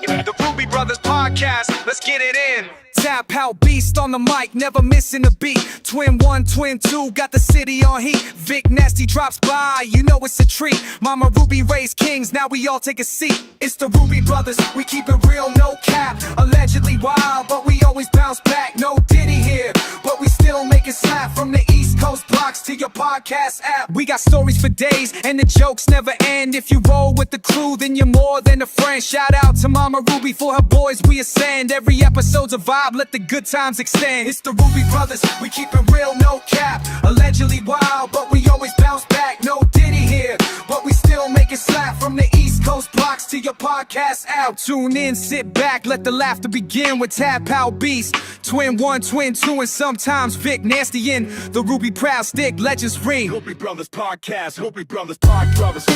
The Ruby Brothers Podcast, let's get it in. Tap out beast on the mic, never missing a beat. Twin 1, twin 2, got the city on heat. Vic Nasty drops by, you know it's a treat. Mama Ruby raised kings, now we all take a seat. It's the Ruby Brothers, we keep it real, no cap. Allegedly wild, but we always bounce back. No Diddy here, but we still make it slap. From the East Coast blocks to your podcast app. We got stories for days, and the jokes never end. If you roll with the crew, then you're more than a friend. Shout out to Mama Ruby, for her boys we ascend. Every episode's a vibe, let the good times extend. It's the Ruby Brothers, we keep it real, no cap. Allegedly wild, but we always bounce back. No Diddy here, but we still make it slap. From the East Coast blocks to your podcast app. Tune in, sit back, let the laughter begin with Tap Out Beast. Twin 1, twin 2, and sometimes Vic Nasty in the Ruby Proud Stick Legends ring. Ruby Brothers Podcast, Ruby Brothers Podcast.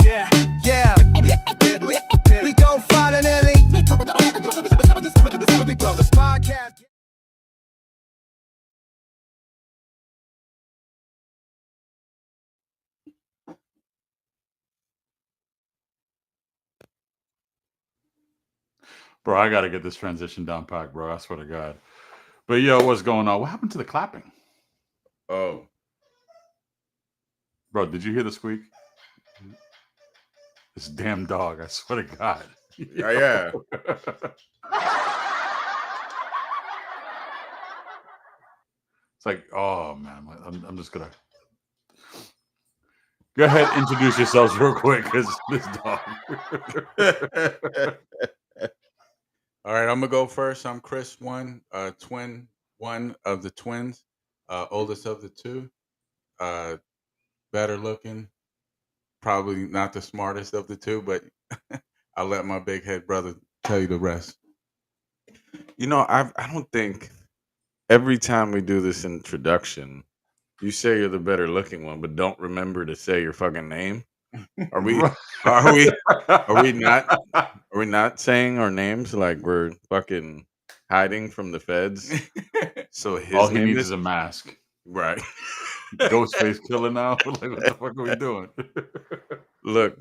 Yeah, we don't find an enemy. Ruby Brothers Podcast. Bro, I gotta get this transition down packed, bro. I swear to God. But yo, what's going on? What happened to the clapping? Oh, Bro, did you hear the squeak? This damn dog, I swear to God. yeah. It's like, oh man, I'm just gonna go ahead, introduce yourselves real quick, because this dog. All right, I'm gonna go first. I'm Chris One, twin one of the twins, oldest of the two, better looking, probably not the smartest of the two, but I'll let my big head brother tell you the rest. You know, I don't think every time we do this introduction, you say you're the better looking one, but don't remember to say your fucking name. Are we not saying our names like we're fucking hiding from the feds? So his All he name needs is is a mask. right. Ghostface killer now. Like, what the fuck are we doing? Look,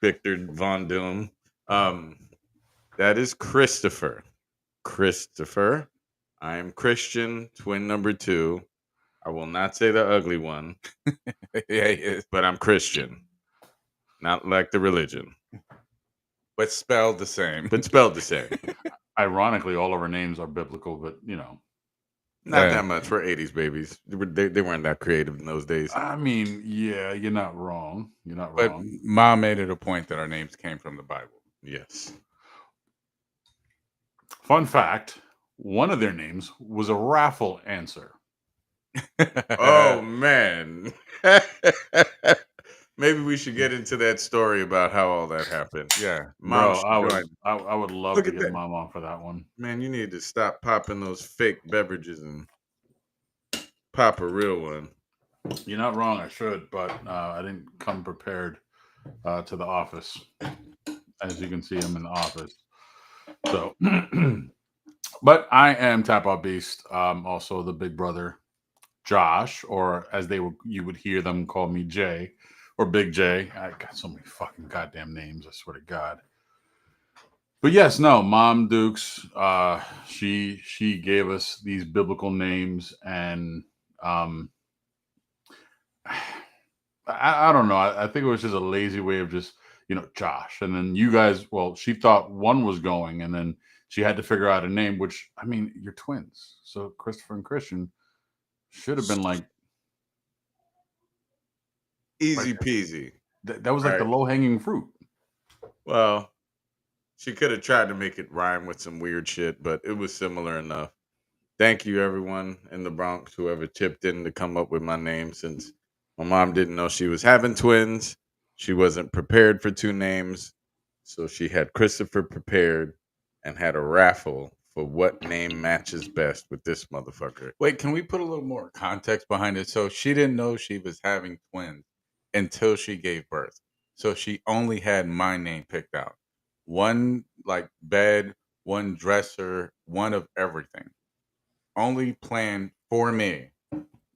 Victor Von Doom. That is Christopher. Christopher. I am Christian, twin number 2. I will not say the ugly one. Yeah, he is, But I'm Christian. Not like the religion, but spelled the same. but spelled the same. Ironically, all of our names are biblical, but you know. Not Yeah. that much. We're 80s babies. They weren't that creative in those days. I mean, yeah, you're not wrong. You're not But wrong. Mom made it a point that our names came from the Bible. Yes. Fun fact, one of their names was a raffle answer. Oh, man. Maybe we should get into that story about how all that happened. Yeah. Mom, Bro, I would love Look to at get that. Mom on for that one. man, you need to stop popping those fake beverages and pop a real one. You're not wrong, I should, but I didn't come prepared to the office. As you can see, I'm in the office. So, but I am Tap Out Beast, also the big brother, Josh, or as you would hear them call me Jay, or Big J. I got so many fucking goddamn names, I swear to God. But yes, no, Mom Dukes, she gave us these biblical names, and I don't know. I think it was just a lazy way of just, Josh. And then you guys, well, she thought one was going, and then she had to figure out a name, which, I mean, you're twins. So Christopher and Christian should have been like, Easy peasy. that was like the Right. low hanging fruit. Well, she could have tried to make it rhyme with some weird shit, but it was similar enough. Thank you, everyone in the Bronx, whoever chipped in to come up with my name, since my mom didn't know she was having twins. She wasn't prepared for 2 names. So she had Christopher prepared and had a raffle for what name matches best with this motherfucker. Wait, can we put a little more context behind it? So she didn't know she was having twins until she gave birth. So she only had my name picked out. One like bed, one dresser, one of everything. Only planned for me.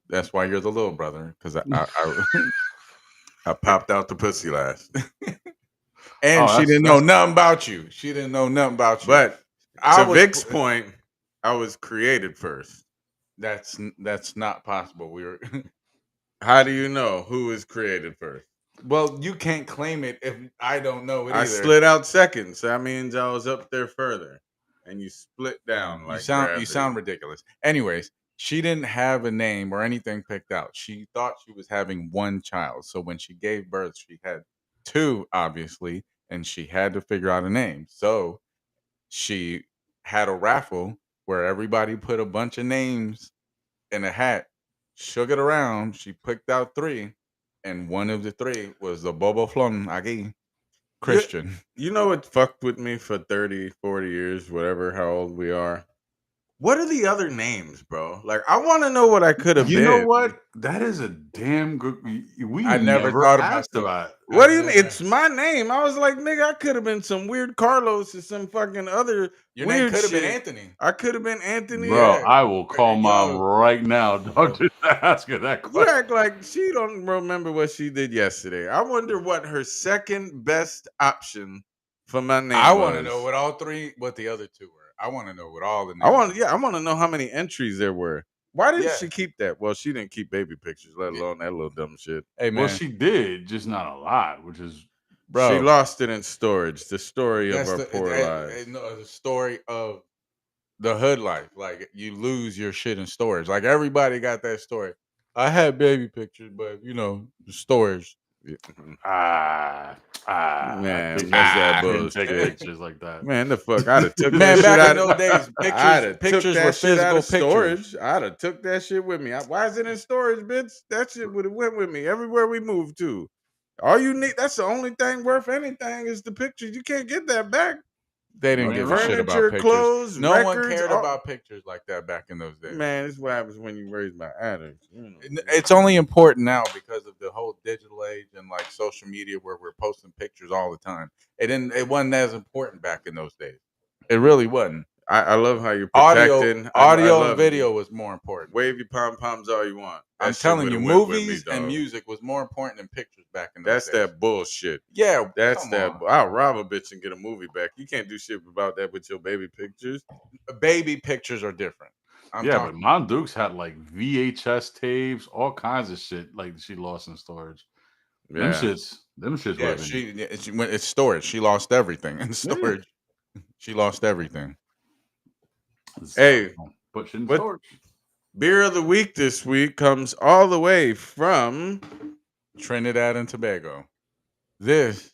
That's why you're the little brother, because I popped out the pussy last. And Oh, she didn't know nothing about you. She didn't know nothing about you. But I to was Vic's point, I was created first. that's not possible. We were How do you know who was created first? well, you can't claim it if I don't know it I either. slid out second, so that means I was up there further, and you split down like you gravity. sound ridiculous. Anyways, she didn't have a name or anything picked out. She thought she was having one child. So when she gave birth, she had two, obviously, and she had to figure out a name. So she had a raffle where everybody put a bunch of names in a hat, shook it around. She picked out three, and one of the three was the Bobo Flon Agui Christian. You know what fucked with me for 30, 40 years, whatever, how old we are? What are the other names, bro? Like, I want to know what I could have You been. know what? That is a damn good. We I never never thought about asked that. about. What do you mean? It's my name. I was like, nigga, I could have been some weird Carlos or some fucking other Your name weird could have shit. been Anthony. I could have been Anthony. Bro, Yeah. I will call mom Yo. right now. Don't just ask her that You question. act like she don't remember what she did yesterday. I wonder what her second best option for my name I was. want to know what the other two were. I want to know what all the names. I want to know how many entries there were. Why didn't Yeah. she keep that? Well, she didn't keep baby pictures, let alone that little dumb shit. Hey man, Well, she did, just not a lot, which is bro, She lost it in storage. The story of that's our the poor lives. no, the story of the hood life. Like you lose your shit in storage. Like everybody got that story. I had baby pictures, but the storage. Mhm. I Man, couldn't- that's that I couldn't take bullshit. pictures like that. Man, the fuck! I'd have took that Man, shit back out in of those days, I'd have took pictures that were shit out physical of pictures. storage. I'd have took that shit with me. Why is it in storage, bitch? That shit would have went with me everywhere we moved to. All you need, that's the only thing worth anything is the pictures. You can't get that back. They You didn't ain't give a wrong. shit about Furniture, pictures. clothes, No one records, cared all- about pictures like that back in those days. Man, this is what happens when you raise my addicts. It's only important now because of the whole digital age and like social media where we're posting pictures all the time. It wasn't as important back in those days. It really wasn't. I love how you're Audio, protecting. audio love and video was more important. Wave your pom poms all you want. That I'm shit telling would've you, went with movies me, and dog. music was more important than pictures back in those That's days. that bullshit. Yeah, That's come that. on. I'll rob a bitch and get a movie back. You can't do shit about that with your baby pictures. Baby pictures are different. But Mom Dukes had like VHS tapes, all kinds of shit like she lost in storage. Yeah. Them shits Yeah, would have been. she went. It's storage. She lost everything in storage. She lost everything. Hey, put shit in what- storage. Beer of the week this week comes all the way from Trinidad and Tobago. This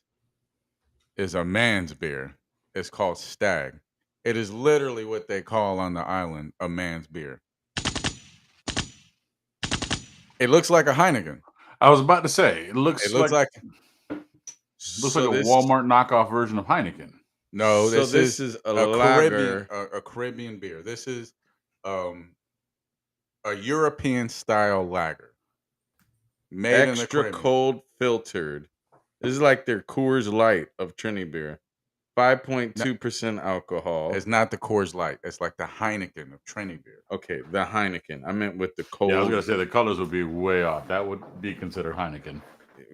is a man's beer. It's called Stag. It is literally what they call on the island a man's beer. It looks like a Heineken. I was about to say it looks It looks like a so this- Walmart knockoff version of Heineken. no. So This is a lager. Caribbean beer. This is a European style lager made in the Extra Caribbean. cold filtered. This is like their Coors Light of Trini beer. 5.2% alcohol. It's not the Coors Light. It's like the Heineken of Trini beer. Okay, the Heineken. I meant with the cold. Yeah, I was gonna say the colors would be way off. That would be considered Heineken.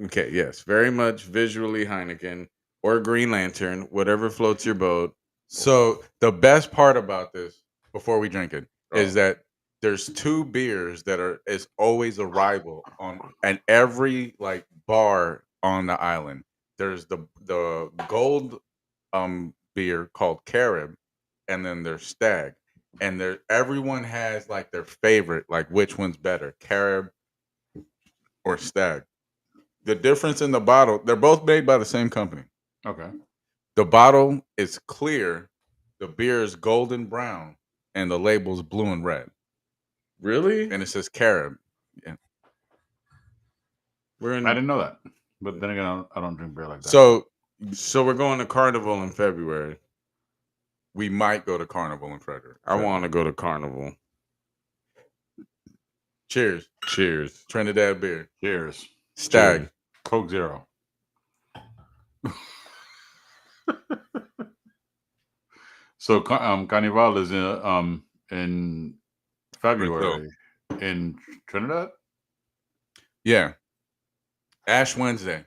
Okay, yes, very much visually Heineken or Green Lantern, whatever floats your boat. So the best part about this, before we drink it, is Oh. that there's two beers that is always a rival on and every like bar on the island. There's the gold beer called Carib, and then there's Stag. And everyone has like their favorite, like which one's better, Carib or Stag. The difference in the bottle, they're both made by the same company. Okay. The bottle is clear, the beer is golden brown, and the label's blue and red. Really? And it says Carib. We're in. I didn't know that, but then again, I don't drink beer like that. So we're going to Carnival in February. We might go to Carnival in Frederick. I want to go to Carnival. Cheers. Cheers. Trinidad beer. Cheers. Stag. Cheers. Coke Zero. So Carnival is in February in Trinidad. Yeah. Ash Wednesday.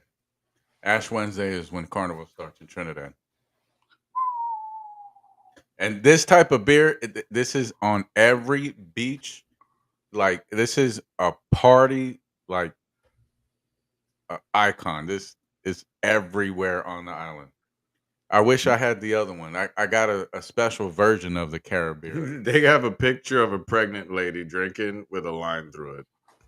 Ash Wednesday is when Carnival starts in Trinidad. And this type of beer, this is on every beach. Like this is a party, like icon. This is everywhere on the island. I wish I had the other one. I got a special version of the Caribbean. They have a picture of a pregnant lady drinking with a line through it.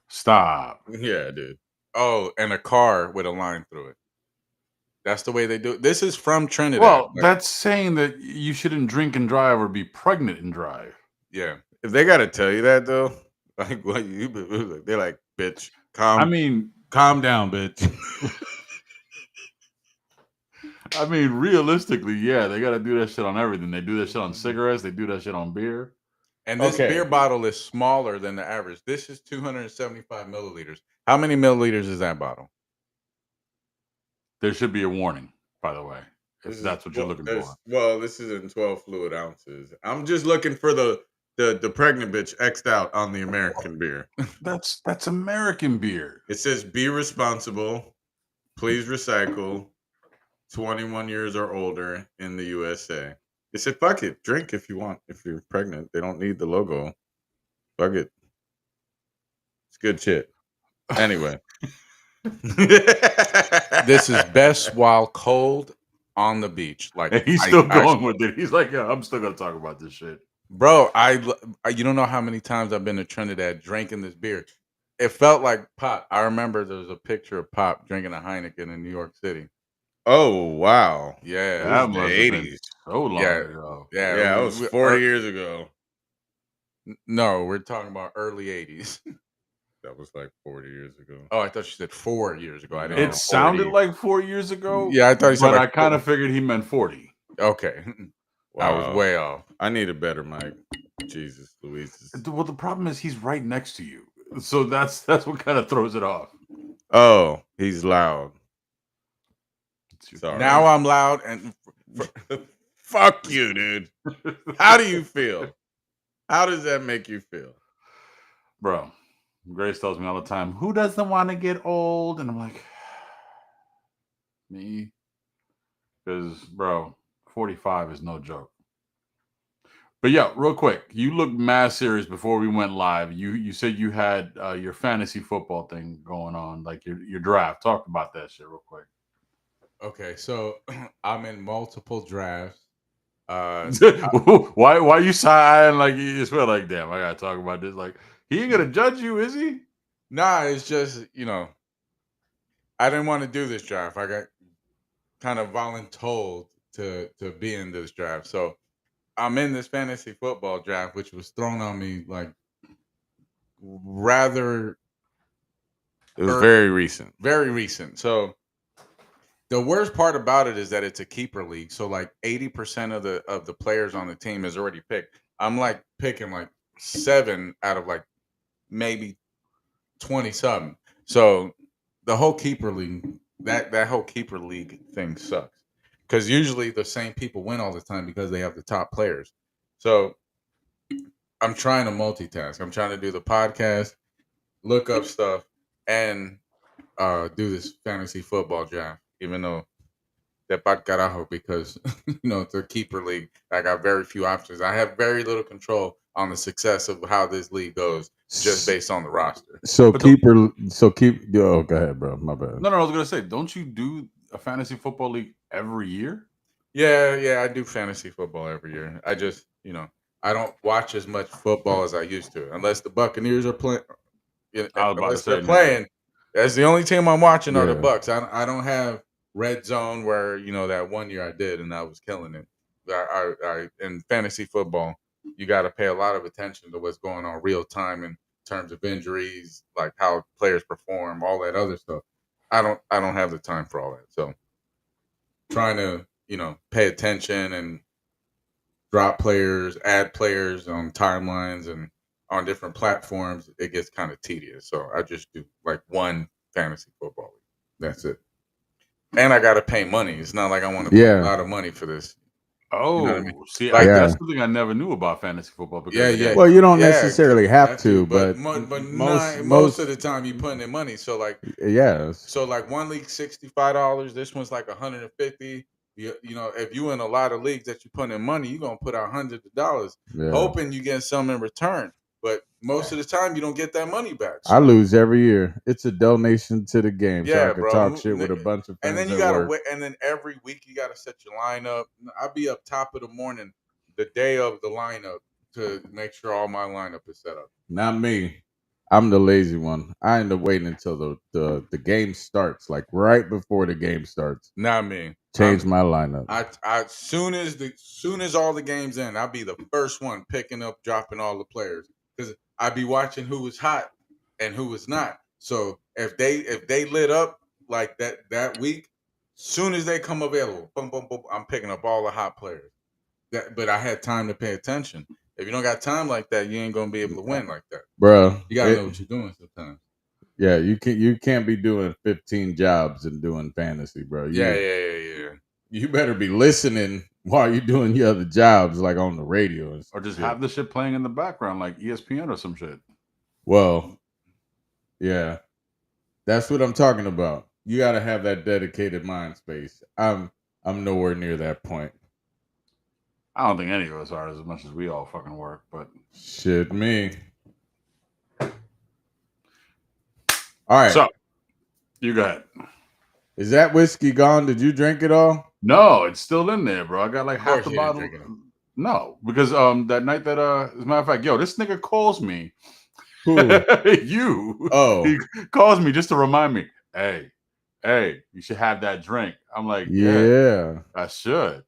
Stop. Yeah, dude. Oh, and a car with a line through it. That's the way they do it. This is from Trinidad. Well, Like, that's saying that you shouldn't drink and drive or be pregnant and drive. yeah. If they got to tell you that though, like what they're like, bitch, I mean, calm down, bitch. realistically, yeah, they got to do that shit on everything. They do that shit on cigarettes. They do that shit on beer. And this Okay. beer bottle is smaller than the average. This is 275 milliliters. How many milliliters is that bottle? There should be a warning, by the way, if that's what you're looking for. Well, this is in 12 fluid ounces. I'm just looking for the pregnant bitch X'd out on the American beer. That's American beer. It says be responsible, please recycle, 21 years or older in the USA. They said fuck it, drink if you want. If you're pregnant, they don't need the logo. Fuck it. It's good shit. Anyway. This is best while cold on the beach. Like And he's still going with it. He's like, yeah, I'm still gonna talk about this shit. Bro, you don't know how many times I've been to Trinidad drinking this beer. It felt like Pop. I remember there was a picture of Pop drinking a Heineken in New York City. Oh wow. Yeah, That was the must have been 80s. so long ago. Yeah, Yeah, that was 40 years ago. No, we're talking about early 80s. That was like 40 years ago. Oh, I thought you said 4 years ago. I didn't know It sounded 40. like 4 years ago. Yeah, I thought he said but like I kind of figured he meant 40. Okay. I was way off. I need a better mic. Jesus Louise. Well, the problem is he's right next to you, so that's what kind of throws it off. Oh, he's loud. Sorry. Now I'm loud and Fuck you, dude. How do you feel? How does that make you feel? Bro, Grace tells me all the time, who doesn't want to get old? And I'm like, me? Because, bro, 45 is no joke. But yeah, real quick, you looked mad serious before we went live. You said you had your fantasy football thing going on, like your draft. Talk about that shit real quick. Okay, so I'm in multiple drafts. Why you sighing like you just feel like, damn, I gotta talk about this? Like, he ain't gonna judge you, is he? Nah, it's just, I didn't want to do this draft. I got kind of voluntold to be in this draft. So I'm in this fantasy football draft, which was thrown on me like rather. It was very recent. Very recent. So the worst part about it is that it's a keeper league. So like 80% of the players on the team is already picked. I'm like picking like 7 out of like maybe 20 something. So the whole keeper league, that whole keeper league thing sucks. Because usually the same people win all the time because they have the top players. So I'm trying to multitask. I'm trying to do the podcast, look up stuff, and do this fantasy football draft. Even though that bad carajo, because it's a keeper league. I got very few options. I have very little control on the success of how this league goes, just based on the roster. So go ahead, bro. My bad. No, I was gonna say, don't you do a fantasy football league every year? Yeah, I do fantasy football every year. I just, I don't watch as much football as I used to, unless the Buccaneers are playing. Unless they're playing, that's the only team I'm watching are the Bucks. I don't have red zone where that one year I did and I was killing it. I in fantasy football, you got to pay a lot of attention to what's going on real time in terms of injuries, like how players perform, all that other stuff. I don't have the time for all that. So trying to pay attention and drop players, add players on timelines and on different platforms, it gets kind of tedious. So I just do like one fantasy football league. That's it. And I got to pay money. It's not like I want to pay a lot of money for this. Oh, You know what I mean? see, Like that's Yeah. something I never knew about fantasy football because Yeah, again, yeah. Well, you don't Yeah, necessarily have that to, too, but most of the time you putting in money. So like yes. one league $65, this one's like 150. You know, if you in a lot of leagues that you put in money, you're gonna put out hundreds of dollars, Yeah. hoping you get some in return. But most of the time you don't get that money back. I So lose every year. It's a donation to the game, so I yeah, can bro. talk shit with a bunch of And friends then you at gotta work. wait, and then every week you gotta set your lineup. I'll be up top of the morning, the day of the lineup, to make sure all my lineup is set up. Not me. I'm the lazy one. I end up waiting until the game starts, like right before the game starts. Not me. Change my lineup. I soon as all the games in, I'll be the first one picking up, dropping all the players because I be watching who was hot and who was not. So if they lit up like that week, soon as they come available, boom, boom, boom, I'm picking up all the hot players. But I had time to pay attention. If you don't got time like that, you ain't gonna be able to win like that. Bro, You gotta know what you're doing sometimes. yeah, you can't be doing 15 jobs and doing fantasy, bro. Yeah. You better be listening while you're doing your other jobs, like on the radio and or just shit. have the shit playing in the background like ESPN or some shit. Well, yeah, that's what I'm talking about. You got to have that dedicated mind space. I'm nowhere near that point. I don't think any of us are as much as we all fucking work, but Shit, me. All right. so you go ahead. Is that whiskey gone? Did you drink it all? No, it's still in there, bro. I got like Of half course the you didn't bottle. drink it. No, because that night that as a matter of fact, yo, this nigga calls me. Who? You. Oh. He calls me just to remind me, hey, you should have that drink. I'm like, yeah, I should.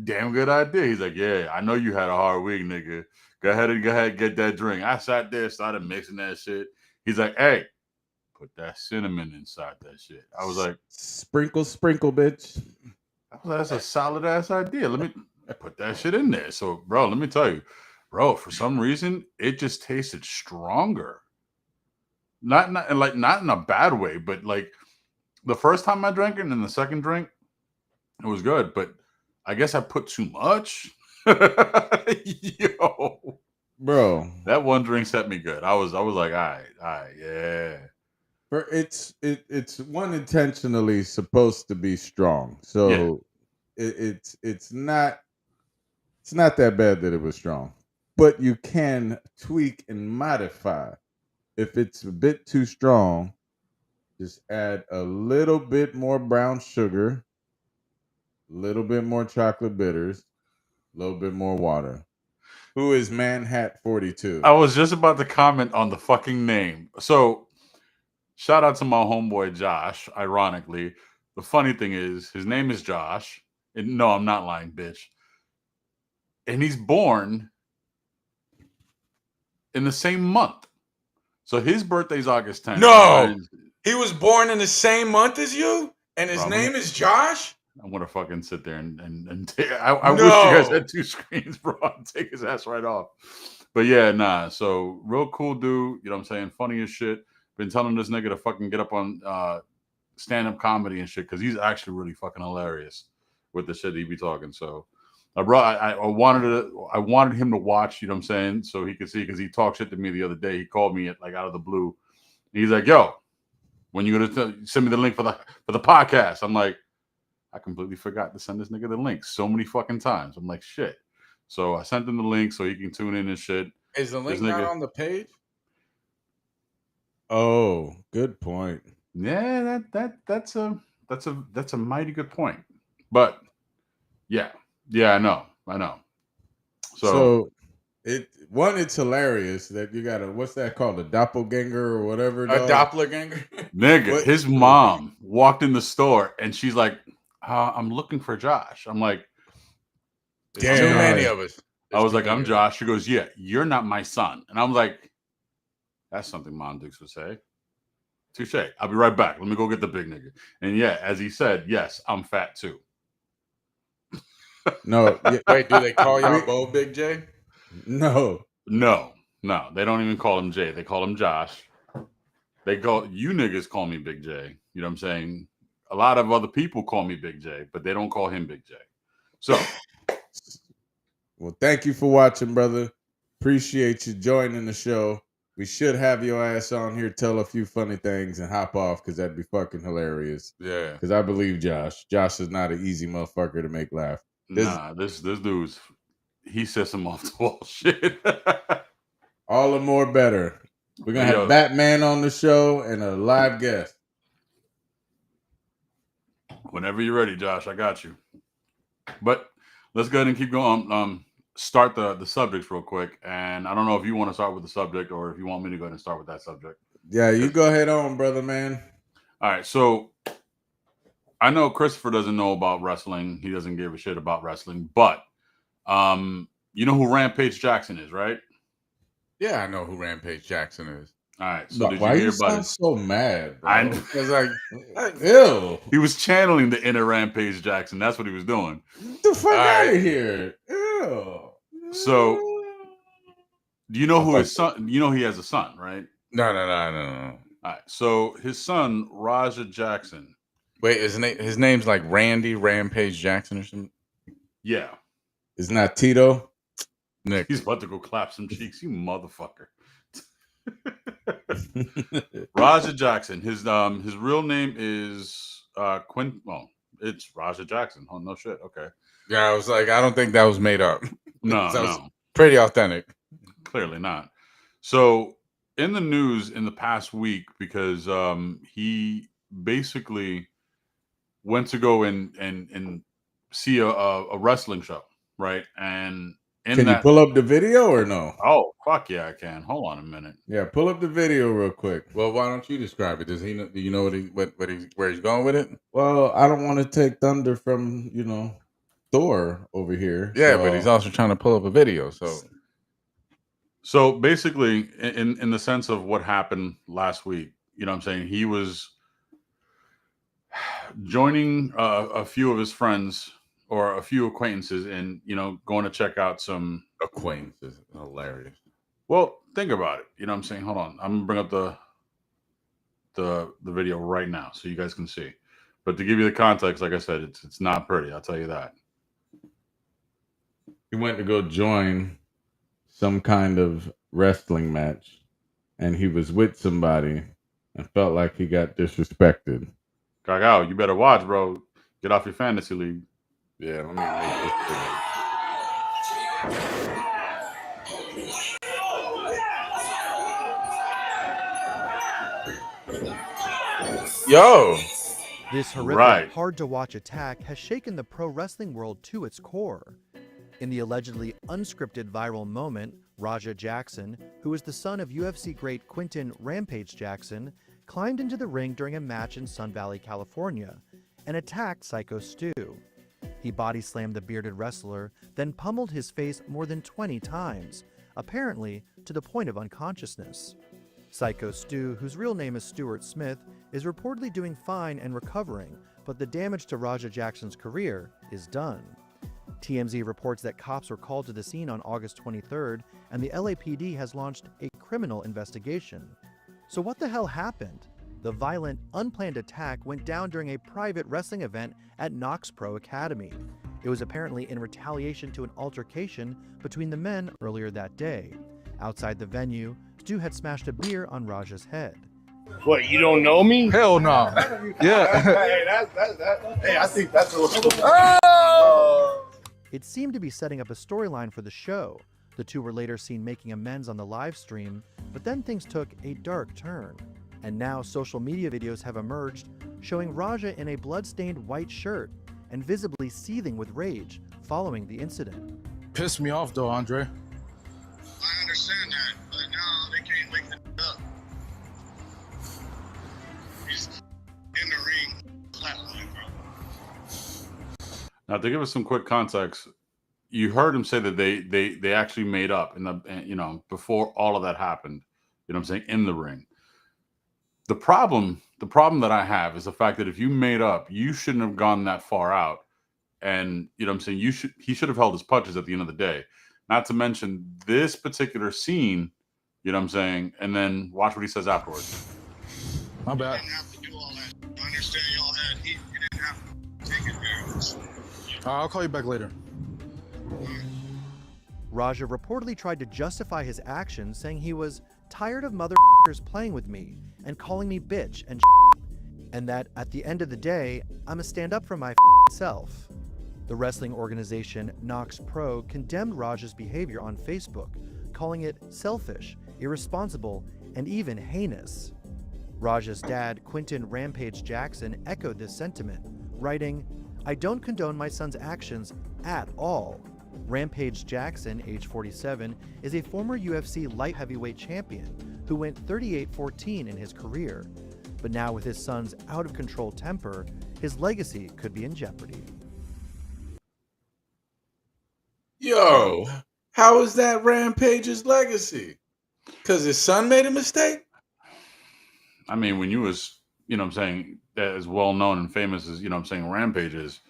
Damn good idea. He's like, yeah, I know you had a hard week, nigga. Go ahead, get that drink. I sat there, started mixing that shit. He's like, hey, put that cinnamon inside that shit. I was like, sprinkle, bitch. that's a solid ass idea. Let me put that shit in there. So, bro, let me tell you, bro, for some reason, it just tasted stronger. Not in a bad way, but like the first time I drank it and then the second drink, it was good. But I guess I put too much. Yo, Bro, that one drink set me good. I was like, all right, yeah. It's one intentionally supposed to be strong, so it's not that bad that it was strong, but you can tweak and modify. If it's a bit too strong, just add a little bit more brown sugar, a little bit more chocolate bitters, a little bit more water. Who is Manhat 42? I was just about to comment on the fucking name. So, shout out to my homeboy Josh. Ironically, the funny thing is, his name is Josh. And no, I'm not lying, bitch. And he's born in the same month. So his birthday's August 10th. No, he was born in the same month as you, and his Bro, name is Josh. I'm gonna fucking sit there and take, I wish you guys had two screens, bro. I'd take his ass right off. But yeah, nah. So real cool dude. You know what I'm saying? Funny as shit. Been telling this nigga to fucking get up on stand-up comedy and shit because he's actually really fucking hilarious with the shit he be talking. So I wanted him to watch, you know what I'm saying, so he could see, because he talked shit to me the other day. He called me like out of the blue. He's like, yo, when you gonna send me the link for the podcast? I'm like, I completely forgot to send this nigga the link so many fucking times. I'm like, shit. So I sent him the link so he can tune in and shit. Is the link not on the page? Oh, good point. Yeah, that's a mighty good point. But yeah, I know. So it's hilarious that you got what's that called, a doppelganger or whatever. A doppelganger. nigga, his mom walked in the store and she's like, I'm looking for Josh. I'm like, Too many of us. I was like, I'm Josh. She goes, yeah, you're not my son. And I'm like, that's something Mom Dukes would say. Touche. I'll be right back. Let me go get the big nigga. And yeah, as he said, yes, I'm fat too. No. Wait, do they call y'all both Big J? No. They don't even call him Jay. They call him Josh. You niggas call me Big J. You know what I'm saying? A lot of other people call me Big J, but they don't call him Big J. So, Well, thank you for watching, brother. Appreciate you joining the show. We should have your ass on here, tell a few funny things, and hop off because that'd be fucking hilarious. Yeah. Because I believe Josh. Josh is not an easy motherfucker to make laugh. this dude's he says some off the wall shit. All the more better. We're gonna have Batman on the show and a live guest. Whenever you're ready, Josh, I got you. But let's go ahead and keep going. Start the subjects real quick, and I don't know if you want to start with the subject or if you want me to go ahead and start with that subject. Yeah, you go ahead on, brother, man. All right, so I know Christopher doesn't know about wrestling. He doesn't give a shit about wrestling, but you know who Rampage Jackson is, right? Yeah, I know who Rampage Jackson is. All right, so did why you hear you about sound it? so mad, bro? I It's like, Ew. He was channeling the inner Rampage Jackson. That's what he was doing. Get the fuck out right. of here. Ew. So, do you know who his son? You know he has a son, right? No. All right. So his son, Raja Jackson. Wait, his name's like Randy Rampage Jackson or something? Yeah. It's not Tito. Nick. He's about to go clap some cheeks, you motherfucker. Raja Jackson. His real name is Quint. Well, it's Raja Jackson. Oh no shit. Okay. Yeah, I was like, I don't think that was made up. No, That was no. pretty authentic. Clearly not. So in the news in the past week, because he basically went to go and see a wrestling show, right? And Can you pull up the video or no? Oh, fuck yeah, I can. Hold on a minute. Yeah, pull up the video real quick. Well, why don't you describe it? Does he know? Do you know where he's going with it? Well, I don't want to take thunder from Thor over here. Yeah, so. but he's also trying to pull up a video. So basically, in the sense of what happened last week, you know what I'm saying? He was joining a few of his friends or a few acquaintances and, going to check out some acquaintances. Hilarious. Well, think about it. You know what I'm saying? Hold on. I'm going to bring up the video right now so you guys can see. But to give you the context, like I said, it's not pretty. I'll tell you that. He went to go join some kind of wrestling match, and he was with somebody and felt like he got disrespected. Cacao, you better watch, bro. Get off your fantasy league. Yeah, let me make this. Yo! This horrific, hard-to-watch attack has shaken the pro wrestling world to its core. In the allegedly unscripted viral moment, Raja Jackson, who is the son of UFC great Quinton Rampage Jackson, climbed into the ring during a match in Sun Valley, California, and attacked Psycho Stu. He body-slammed the bearded wrestler, then pummeled his face more than 20 times, apparently to the point of unconsciousness. Psycho Stu, whose real name is Stuart Smith, is reportedly doing fine and recovering, but the damage to Raja Jackson's career is done. TMZ reports that cops were called to the scene on August 23rd, and the LAPD has launched a criminal investigation. So what the hell happened? The violent, unplanned attack went down during a private wrestling event at Knox Pro Academy. It was apparently in retaliation to an altercation between the men earlier that day. Outside the venue, Stu had smashed a beer on Raja's head. What, you don't know me? Hell no. Yeah. Hey, I think that's a little... It seemed to be setting up a storyline for the show. The two were later seen making amends on the live stream, but then things took a dark turn. And now social media videos have emerged showing Raja in a blood-stained white shirt and visibly seething with rage following the incident. Pissed me off though, Andre. I understand that, but now they can't wake the up. He's in the ring, flatline, bro. Now, to give us some quick context, you heard him say that they actually made up before all of that happened. You know what I'm saying? In the ring. The problem that I have is the fact that if you made up, you shouldn't have gone that far out. And you know what I'm saying? He should have held his punches at the end of the day. Not to mention this particular scene, you know what I'm saying? And then watch what he says afterwards. My bad. You didn't have to do all that. I understand y'all had heat. You didn't have to take it there. I'll call you back later. Raja reportedly tried to justify his actions, saying he was tired of motherfuckers playing with me and calling me bitch and that at the end of the day, I'ma stand up for my self. The wrestling organization Nox Pro condemned Raja's behavior on Facebook, calling it selfish, irresponsible, and even heinous. Raja's dad, Quentin Rampage Jackson, echoed this sentiment, writing, "I don't condone my son's actions at all." Rampage Jackson, age 47, is a former UFC light heavyweight champion who went 38-14 in his career. But now with his son's out-of-control temper, his legacy could be in jeopardy. Yo, how is that Rampage's legacy? Because his son made a mistake? I mean, when you was, you know what I'm saying, as well known and famous as, you know what I'm saying, Rampage is.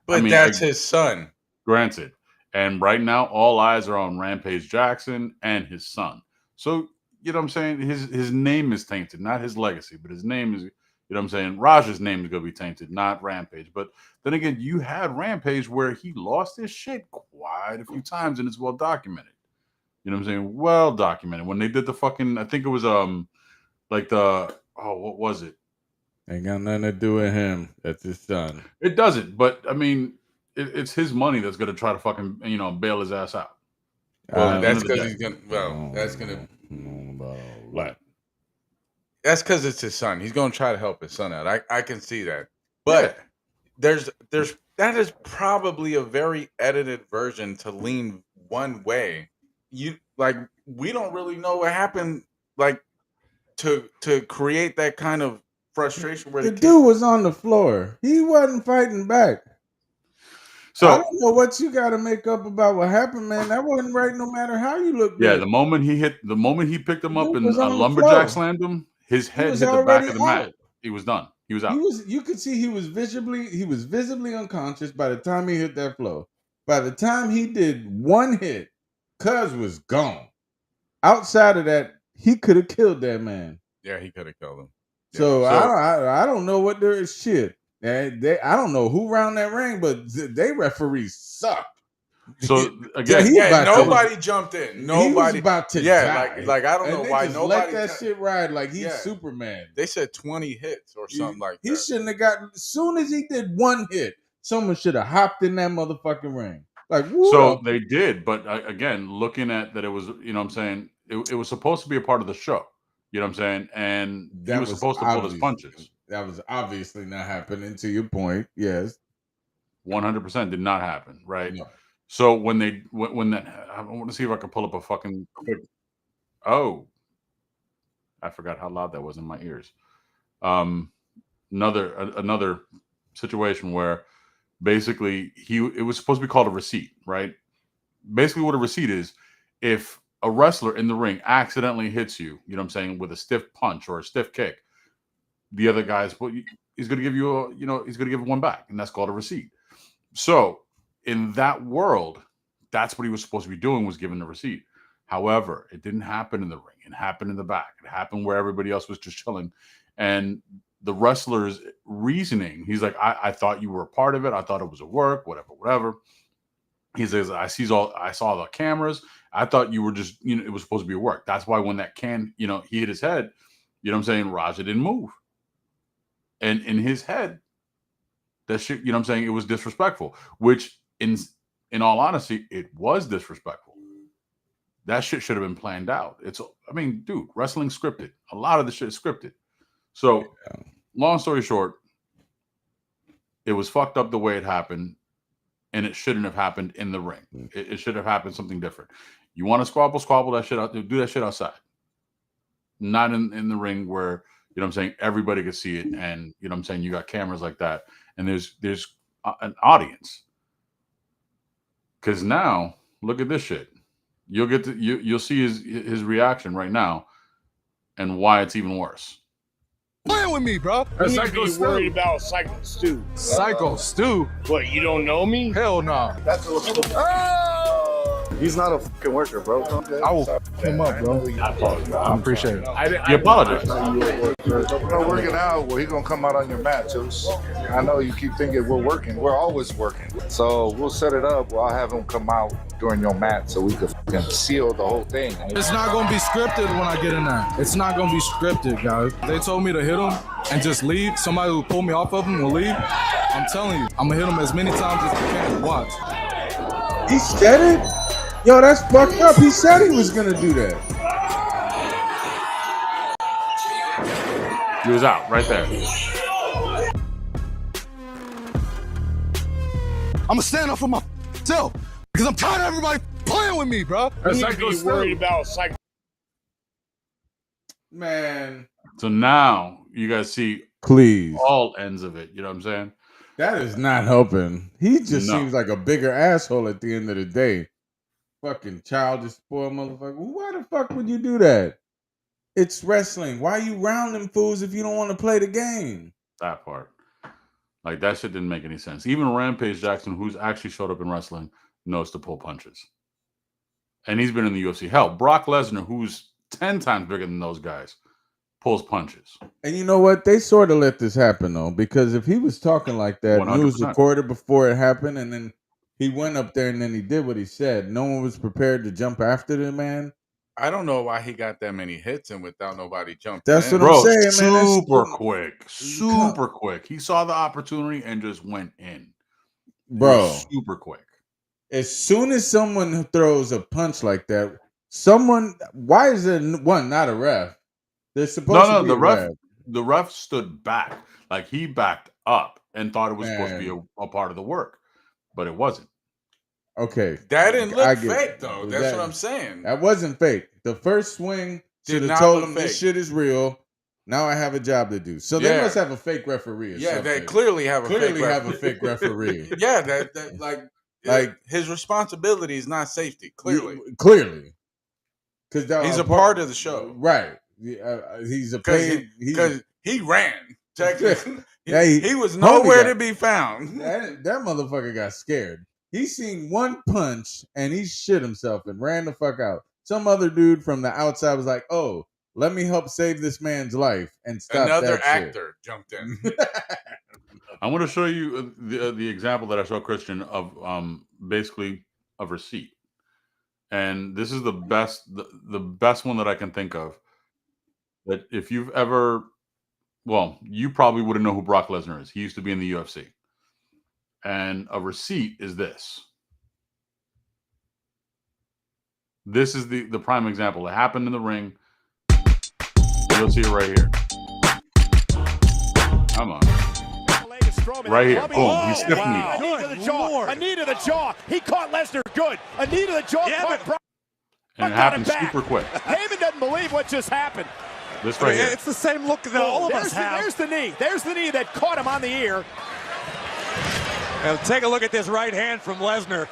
But I mean, that's his son. Granted. And right now, all eyes are on Rampage Jackson and his son. So, you know what I'm saying? His name is tainted, not his legacy, but his name is, you know what I'm saying? Raja's name is going to be tainted, not Rampage. But then again, you had Rampage where he lost his shit quite a few times, and it's well documented. You know what I'm saying? Well documented. When they did the fucking, I think it was like the, oh, what was it? Ain't got nothing to do with him. That's his son. It doesn't, but I mean, it's his money that's going to try to fucking, you know, bail his ass out. Well, that's because he's gonna. Well, that's gonna. What? That's because it's his son. He's gonna try to help his son out. I can see that. But there's that is probably a very edited version to lean one way. You like we don't really know what happened. Like to create that kind of frustration where the dude was on the floor. He wasn't fighting back. So I don't know what you got to make up about what happened, man. That wasn't right, no matter how you look. Yeah, the moment he picked him up and lumberjack slammed him, his head hit the back of the mat. He was done. He was out. You could see he was visibly unconscious by the time he hit that floor. By the time he did one hit, Cuz was gone. Outside of that, he could have killed that man. Yeah, he could have killed him. Yeah. So I don't know what there is shit. I don't know who ran that ring, but they referees suck. So again, nobody jumped in. Nobody he was about to die. Like I don't know why nobody let that shit ride like he's Superman. They said 20 hits or something like that. He shouldn't have got. As soon as he did one hit, someone should have hopped in that motherfucking ring. Like so they did, but again, looking at that, it was you know what I'm saying it was supposed to be a part of the show. You know what I'm saying, and he was supposed to pull his punches. That was obviously not happening. To your point, yes, 100% did not happen. Right. No. So when that, I want to see if I can pull up a fucking quick. Oh, I forgot how loud that was in my ears. Another situation where basically it was supposed to be called a receipt, right? Basically, what a receipt is, if a wrestler in the ring accidentally hits you, you know what I'm saying, with a stiff punch or a stiff kick, the other guy's he's going to give you he's going to give one back, and that's called a receipt. So in that world, that's what he was supposed to be doing, was giving the receipt. However, it didn't happen in the ring. It happened in the back. It happened where everybody else was just chilling. And the wrestler's reasoning, he's like, I thought you were a part of it. I thought it was a work, whatever. He says, I saw the cameras. I thought you were just, it was supposed to be a work. That's why when that can, he hit his head, you know what I'm saying, Raja didn't move. And in his head, that shit, you know what I'm saying, it was disrespectful, which in all honesty, it was disrespectful. That shit should have been planned out. Dude, wrestling scripted. A lot of the shit is scripted. So, long story short, it was fucked up the way it happened, and it shouldn't have happened in the ring. It should have happened something different. You want to squabble that shit out, do that shit outside. Not in the ring where, you know what I'm saying, everybody could see it, and, you know what I'm saying, you got cameras like that, and there's an audience. Because now, look at this shit. You'll see his reaction right now, and why it's even worse. Playing with me, bro. You need to be worried about Psycho Stu. Psycho Stu? What, you don't know me? Hell no. That's what He's not a fucking worker, bro. I will fuck him up, bro. I appreciate it. You apologize. We're working out. Well, he's gonna come out on your mat, Juice. I know you keep thinking we're working. We're always working. So we'll set it up. I'll have him come out during your mat so we can fucking seal the whole thing. It's not gonna be scripted when I get in there. It's not gonna be scripted, guys. They told me to hit him and just leave. Somebody who pull me off of him will leave. I'm telling you, I'm gonna hit him as many times as I can. Watch. He said it? Yo, that's fucked up. He said he was gonna do that. He was out right there. I'm gonna stand up for myself because I'm tired of everybody playing with me, bro. You need to be worried about psych. Man, So now you guys see please. all ends of it. You know what I'm saying? That is not helping. He just No. seems like a bigger asshole at the end of the day. Fucking childish, spoiled motherfucker. Why the fuck would you do that? It's wrestling. Why you round them fools if you don't want to play the game? That part. Like, that shit didn't make any sense. Even Rampage Jackson, who's actually showed up in wrestling, knows to pull punches. And he's been in the UFC. Hell, Brock Lesnar, who's 10 times bigger than those guys, pulls punches. And you know what? They sort of let this happen, though, because if he was talking like that, and it was 100%. recorded before it happened, and then he went up there and then he did what he said, no one was prepared to jump after the man. I don't know why he got that many hits and without nobody jumping. That's in. what I'm Bro, saying, man. super quick. Super quick. He saw the opportunity and just went in. Bro, Super quick. as soon as someone throws a punch like that, why is there one, not a ref? They're supposed to be the a ref. ref. The ref stood back. Like, he backed up and thought it was supposed to be a part of the work, but it wasn't. Okay. That didn't I look get fake, it. though. That's what I'm saying. That wasn't fake. The first swing should Did have not told look him fake. this shit is real. Now I have a job to do. So they Yeah. must have a fake referee or Yeah, something. they clearly have a fake referee. Yeah, that like his responsibility is not safety. Clearly, Clearly. Because he's a part of the show, right? He's a paid because he ran. Technically, Yeah, he was nowhere to be found. That motherfucker got scared. He seen one punch and he shit himself and ran the fuck out. Some other dude from the outside was like, "Oh, let me help save this man's life," and stop Another that actor jumped in. I want to show you the example that I showed Christian of basically a receipt, and this is the best one that I can think of. That if you've ever, well, you probably wouldn't know who Brock Lesnar is. He used to be in the UFC, and a receipt is this. This is the prime example. It happened in the ring. You'll see it right here. Come on. Right here. Boom. He stiff knee. A knee to the jaw. A knee to the jaw. He caught Lesnar good. A knee to the jaw. Caught Brock. And it happened super quick. Heyman doesn't believe what just happened. This right here. It's the same look that all of us have. There's the knee. There's the knee that caught him on the ear. And take a look at this right hand from Lesnar.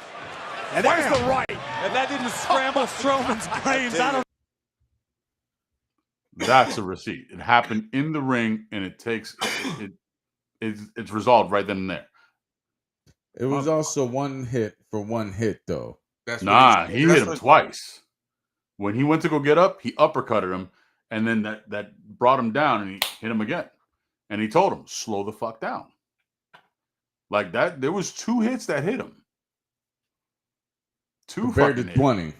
And there's the right. And that didn't scramble Strowman's brains. I don't. That's a receipt. It happened in the ring, and it's resolved right then and there. It was also one hit for one hit, though. He hit him twice. When he went to go get up, he uppercutted him, and then that brought him down, and he hit him again. And he told him, slow the fuck down. Like that, there was 2 hits that hit him. 2 compared to fucking 20.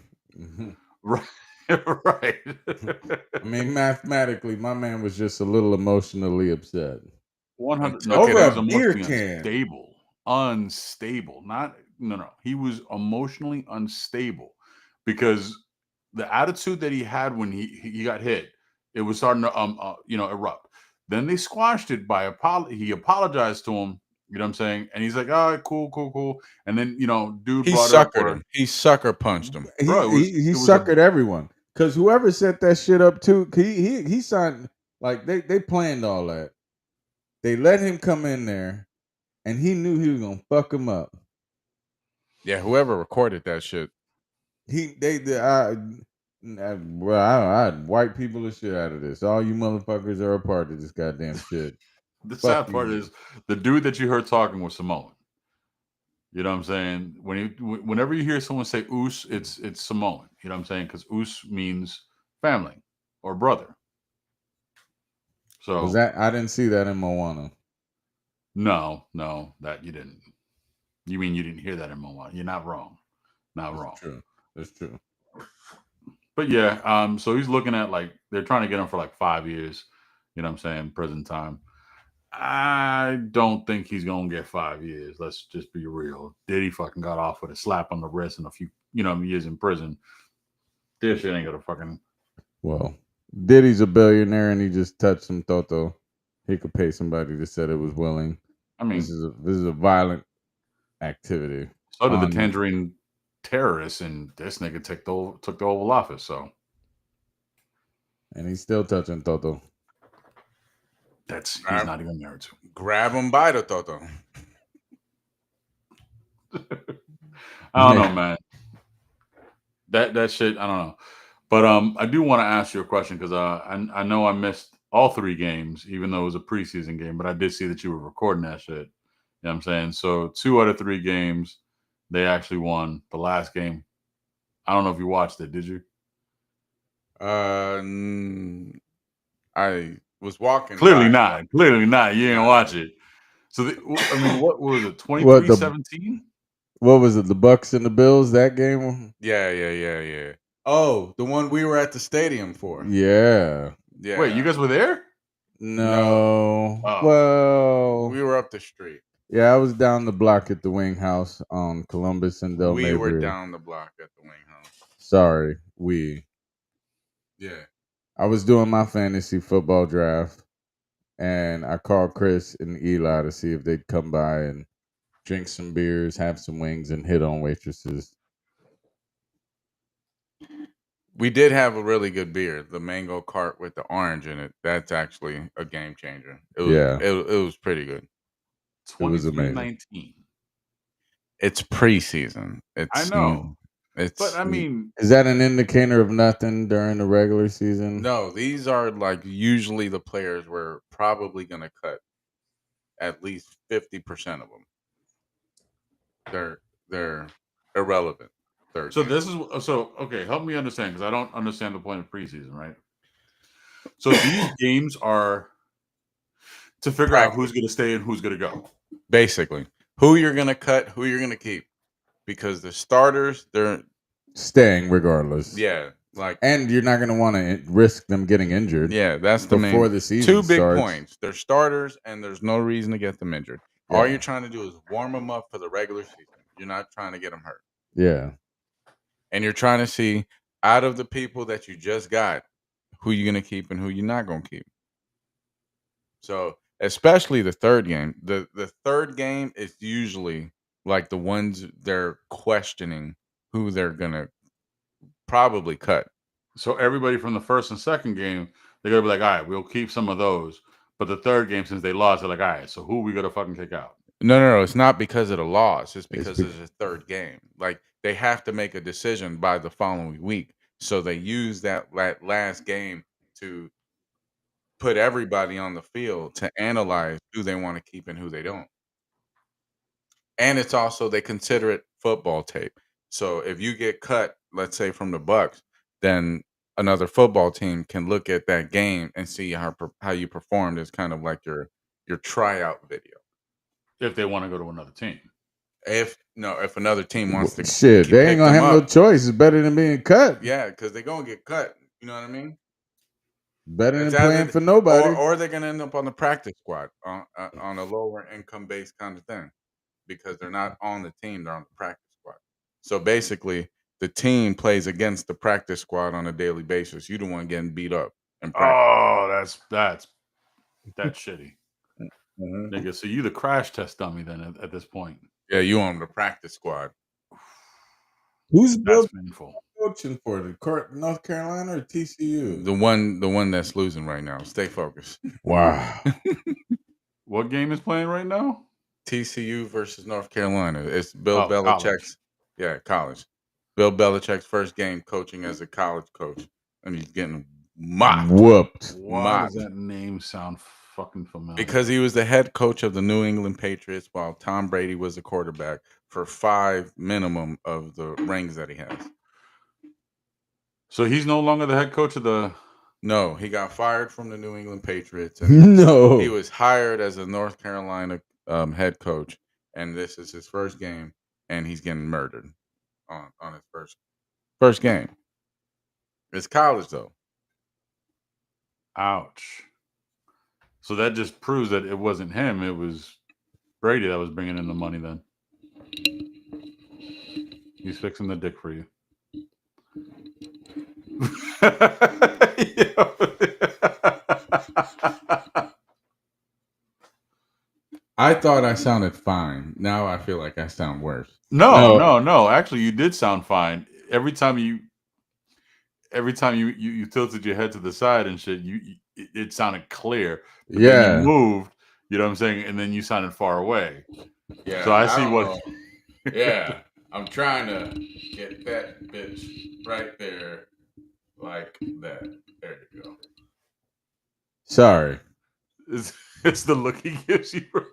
Right. Right. I mean, mathematically, my man was just a little emotionally upset. 100. Over he was a beer emotionally can. Unstable. No. He was emotionally unstable because the attitude that he had when he got hit, it was starting to erupt. Then they squashed it by he apologized to him. You know what I'm saying? And he's like, all right, cool. And then, dude He brought it up. suckered him. He sucker punched him. He suckered everyone. Because whoever set that shit up too, he signed, like they planned all that. They let him come in there, and he knew he was gonna fuck him up. Yeah, whoever recorded that shit. I'd wipe people the shit out of this. All you motherfuckers are a part of this goddamn shit. The sad part is the dude that you heard talking was Samoan. You know what I'm saying? Whenever you hear someone say "oos," it's Samoan. You know what I'm saying? Because "oos" means family or brother. So Was that? I didn't see that in Moana. no, that you didn't. You mean you didn't hear that in Moana? You're not wrong. Not That's wrong. true. That's true. But yeah, so he's looking at like they're trying to get him for like 5 years. You know what I'm saying? Prison time. I don't think he's gonna get 5 years. Let's just be real. Diddy fucking got off with a slap on the wrist and a few, years in prison. This shit ain't gonna fucking. Well, Diddy's a billionaire and he just touched some Toto. He could pay somebody that said it was willing. I mean, This is a violent activity. so did the Tangerine terrorists, and this nigga took the Oval Office. So, and he's still touching Toto. he's not even married to. Grab him by the Toto. I don't know, man. That shit, I don't know. But I do want to ask you a question because I know I missed all 3 games, even though it was a preseason game, but I did see that you were recording that shit. You know what I'm saying? So 2 out of 3 games, they actually won. The last game, I don't know if you watched it, did you? I was walking. Clearly not. You didn't watch it. So, what was it, 23-17? What was it, the Bucks and the Bills, that game? Yeah. Oh, the one we were at the stadium for. Yeah. Wait, you guys were there? No. Oh. Well, we were up the street. Yeah, I was down the block at the Wing House on Columbus and Del We Mabry. were down the block at the Wing House. Sorry, we. Yeah. I was doing my fantasy football draft, and I called Chris and Eli to see if they'd come by and drink some beers, have some wings, and hit on waitresses. We did have a really good beer, the mango cart with the orange in it. That's actually a game changer. It was pretty good. It was amazing. 23-19. It's preseason. I know. But I mean, is that an indicator of nothing during the regular season? No, these are like usually the players we're probably going to cut at least 50% of them. They're irrelevant. Okay, help me understand because I don't understand the point of preseason, right? So these games are to figure out who's going to stay and who's going to go. Basically, who you're going to cut, who you're going to keep, because the starters, they're staying regardless. Yeah, and you're not going to want to risk them getting injured. Yeah, that's the before main. The season 2 big starts. points. They're starters, and there's no reason to get them injured. Yeah. All you're trying to do is warm them up for the regular season. You're not trying to get them hurt. Yeah. And you're trying to see out of the people that you just got, who you're going to keep and who you're not going to keep. So, especially the third game. The third game is usually like the ones they're questioning who they're going to probably cut. So everybody from the first and second game, they're going to be like, all right, we'll keep some of those. But the third game, since they lost, they're like, all right, so who are we going to fucking kick out? No. It's not because of the loss. It's because it's the third game. Like, they have to make a decision by the following week. So they use that last game to put everybody on the field to analyze who they want to keep and who they don't. And it's also, they consider it football tape. So if you get cut, let's say from the Bucks, then another football team can look at that game and see how you performed as kind of like your tryout video. If they want to go to another team. If another team wants to shit, they ain't gonna have no choice. It's better than being cut. Yeah, because they're gonna get cut. You know what I mean? Better than playing for nobody. Or they're gonna end up on the practice squad on a lower income based kind of thing, because they're not on the team; they're on the practice squad. So basically, the team plays against the practice squad on a daily basis. You the one getting beat up in practice. Oh, that's shitty. Nigga, so you the crash test dummy then at this point. Yeah, you on the practice squad. Who's painful. Coaching for the North Carolina or TCU? The one that's losing right now. Stay focused. Wow. What game is playing right now? TCU versus North Carolina. It's Bill Belichick's college. Bill Belichick's first game coaching as a college coach, and he's getting mopped. Whooped. Why does that name sound fucking familiar? Because he was the head coach of the New England Patriots while Tom Brady was the quarterback for 5 minimum of the rings that he has. So he's no longer the head coach of the. No, he got fired from the New England Patriots, and No. he was hired as a North Carolina head coach, and this is his first game, and he's getting murdered on his first game. It's college though. Ouch. So that just proves that it wasn't him. It was Brady that was bringing in the money then. He's fixing the dick for you. I thought I sounded fine. Now I feel like I sound worse. No. Actually, you did sound fine. Every time you tilted your head to the side and shit, it sounded clear. But then you moved, you know what I'm saying, and then you sounded far away. Yeah. So I see what. Yeah, I'm trying to get that bitch right there, like that. There you go. Sorry. It's the look he gives you, bro.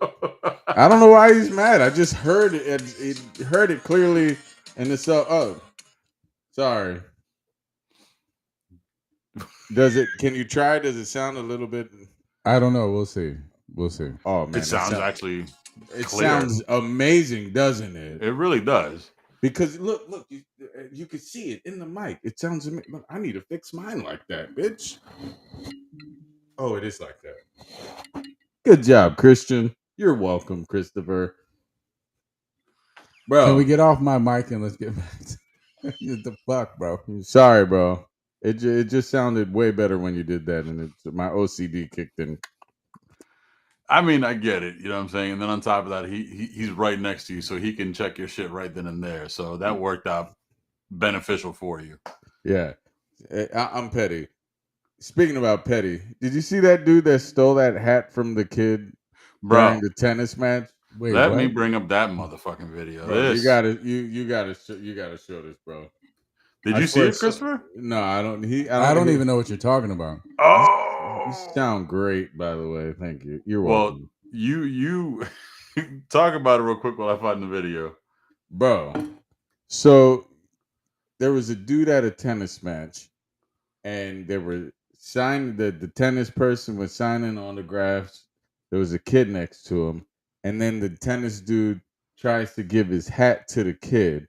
I don't know why he's mad. I just heard it. It heard it clearly, and it's oh, sorry. Can you try? Does it sound a little bit? I don't know. We'll see. Oh man, It sounds actually. It clear. sounds amazing, doesn't it? It really does. Because look, you can see it in the mic. It sounds amazing. I need to fix mine like that, bitch. Oh, it is like that. Good job, Christian. You're welcome, Christopher. Bro, can we get off my mic and let's get back to what the fuck, bro? Sorry, bro. It just sounded way better when you did that, and my OCD kicked in. I mean, I get it. You know what I'm saying? And then on top of that, he's right next to you, so he can check your shit right then and there. So that worked out beneficial for you. Yeah. I'm petty. Speaking about petty, did you see that dude that stole that hat from the kid during the tennis match? Wait, let what? me bring up that motherfucking video. Bro, you gotta show this, bro. Did you see it, Christopher? No, I don't. I don't even know what you're talking about. Oh, you sound great, by the way. Thank you. You're well. welcome. You talk about it real quick while I find the video, bro. So there was a dude at a tennis match, and they were signing. The tennis person was signing autographs. There was a kid next to him, and then the tennis dude tries to give his hat to the kid,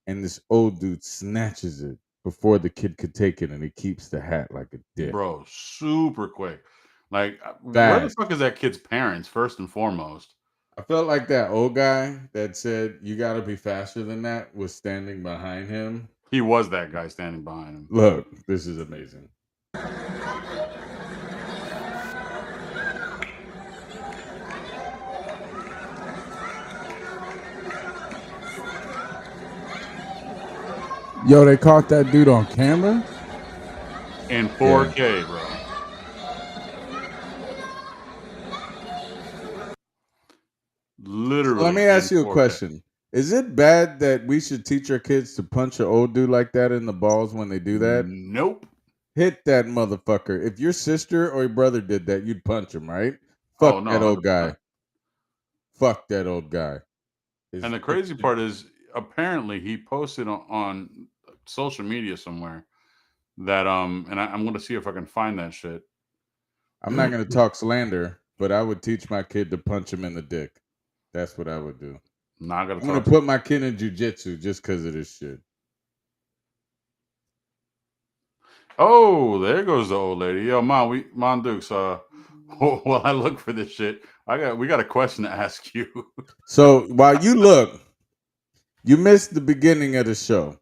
and this old dude snatches it before the kid could take it, and he keeps the hat like a dick. Bro, super quick. Like, where the fuck is that kid's parents, first and foremost? I felt like that old guy that said, "You got to be faster than that," was standing behind him. He was that guy standing behind him. Look, this is amazing. Yo, they caught that dude on camera? In 4K, bro. Literally. So let me ask you a question. Is it bad that we should teach our kids to punch an old dude like that in the balls when they do that? Nope. Hit that motherfucker. If your sister or your brother did that, you'd punch him, right? Fuck that old guy. Fuck that old guy. And the crazy part is, apparently, he posted on social media somewhere that and I'm going to see if I can find that shit. I'm not going to talk slander, but I would teach my kid to punch him in the dick. That's what I would do. I'm going to put my kid in jiu-jitsu just because of this shit. Oh, there goes the old lady. Yo, Mon Dukes, while I look for this shit, we got a question to ask you. So while you look, you missed the beginning of the show.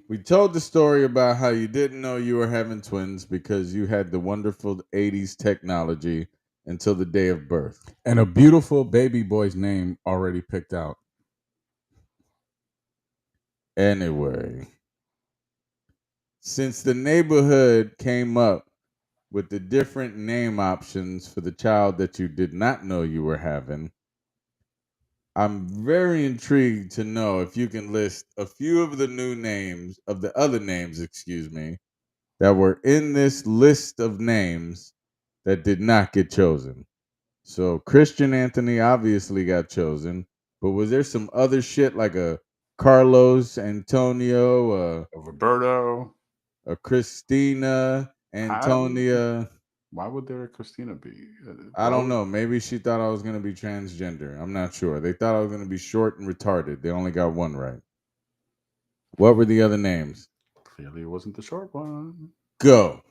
We told the story about how you didn't know you were having twins because you had the wonderful 80s technology until the day of birth. And a beautiful baby boy's name already picked out. Anyway, since the neighborhood came up with the different name options for the child that you did not know you were having, I'm very intrigued to know if you can list a few of the other names, that were in this list of names that did not get chosen. So Christian Anthony obviously got chosen. But was there some other shit like a Carlos, Antonio, Roberto, a Christina, how? Antonia? Why would there a Christina be? I don't know. Maybe she thought I was gonna be transgender. I'm not sure. They thought I was gonna be short and retarded. They only got one right. What were the other names? Clearly, it wasn't the short one. Go.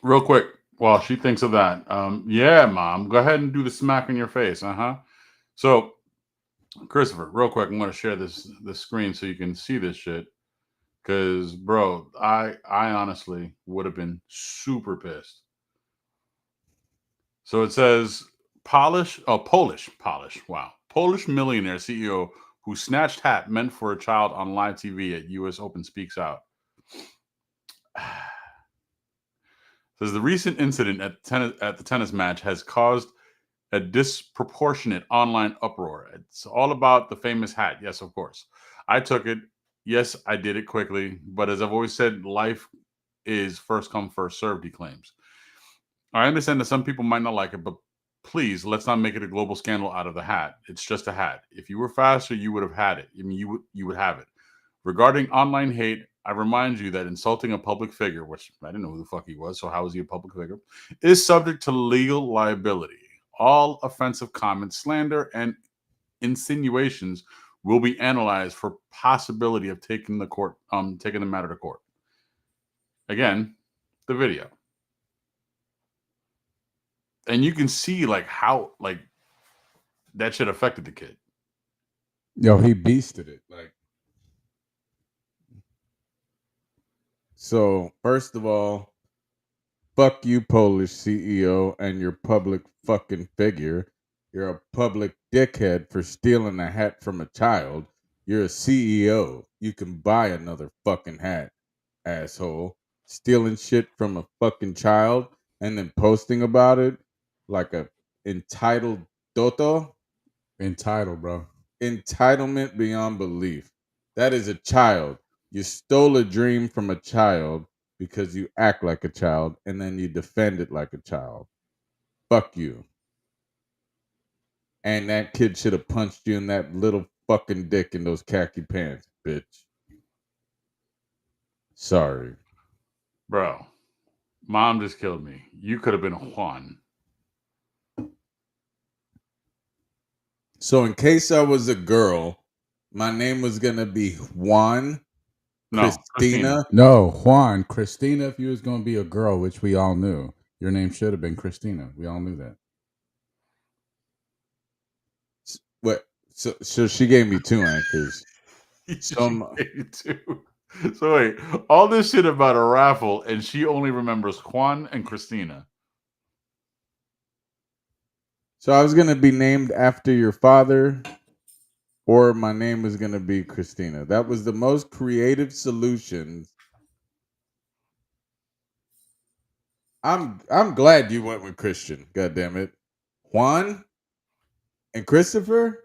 Real quick, while she thinks of that, yeah, Mom, go ahead and do the smack in your face. So, Christopher, real quick, I'm going to share this screen so you can see this shit. Because, bro, I honestly would have been super pissed. So it says Polish millionaire CEO who snatched hat meant for a child on live TV at U.S. Open speaks out. Says the recent incident at the tennis match has caused a disproportionate online uproar. It's all about the famous hat. Yes, of course. I took it. Yes, I did it quickly. But as I've always said, life is first come, first served, he claims. I understand that some people might not like it, but please, let's not make it a global scandal out of the hat. It's just a hat. If you were faster, you would have had it. I mean, you would have it. Regarding online hate, I remind you that insulting a public figure, which I didn't know who the fuck he was, so how is he a public figure, is subject to legal liability. All offensive comments, slander, and insinuations will be analyzed for possibility of taking the matter to court. Again, the video. And you can see like how like that shit affected the kid. Yo, he beasted it. Like, so first of all, fuck you, Polish CEO, and your public fucking figure. You're a public dickhead for stealing a hat from a child. You're a CEO. You can buy another fucking hat, asshole. Stealing shit from a fucking child and then posting about it like a entitled Toto. Entitled, bro. Entitlement beyond belief. That is a child. You stole a dream from a child because you act like a child and then you defend it like a child. Fuck you. And that kid should have punched you in that little fucking dick in those khaki pants, bitch. Sorry. Bro, Mom just killed me. You could have been Juan. So in case I was a girl, my name was gonna be Juan. No, Christina. No, Juan. Christina, if you was going to be a girl, which we all knew, your name should have been Christina. We all knew that. What? So she gave me two answers. So wait, all this shit about a raffle, and she only remembers Juan and Christina. So I was gonna be named after your father, or my name was gonna be Christina. That was the most creative solutions. I'm glad you went with Christian. God damn it, Juan and Christopher.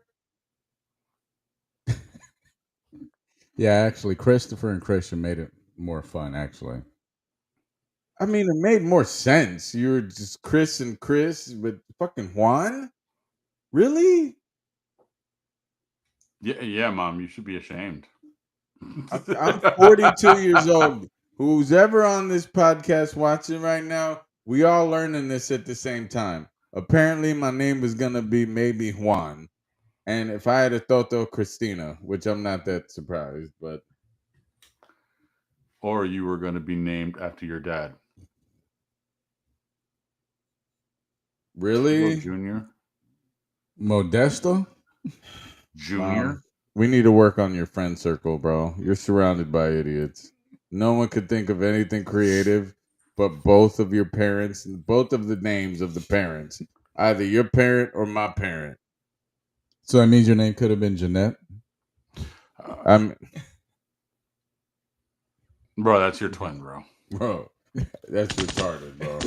Yeah, actually, Christopher and Christian made it more fun, actually. I mean, it made more sense. You were just Chris and Chris, but fucking Juan, really? Yeah, Mom, you should be ashamed. I'm 42 years old. Who's ever on this podcast watching right now, we all learning this at the same time. Apparently, my name was gonna be maybe Juan, and if I had a Toto, Christina, which I'm not that surprised, but Or you were going to be named after your dad. really, Junior. Modesto? Junior. we need to work on your friend circle, bro. You're surrounded by idiots. No one could think of anything creative but both of your parents, both of the names of the parents, either your parent or my parent. So that means your name could have been Jeanette? Bro, that's your twin, bro. Bro, that's retarded, bro.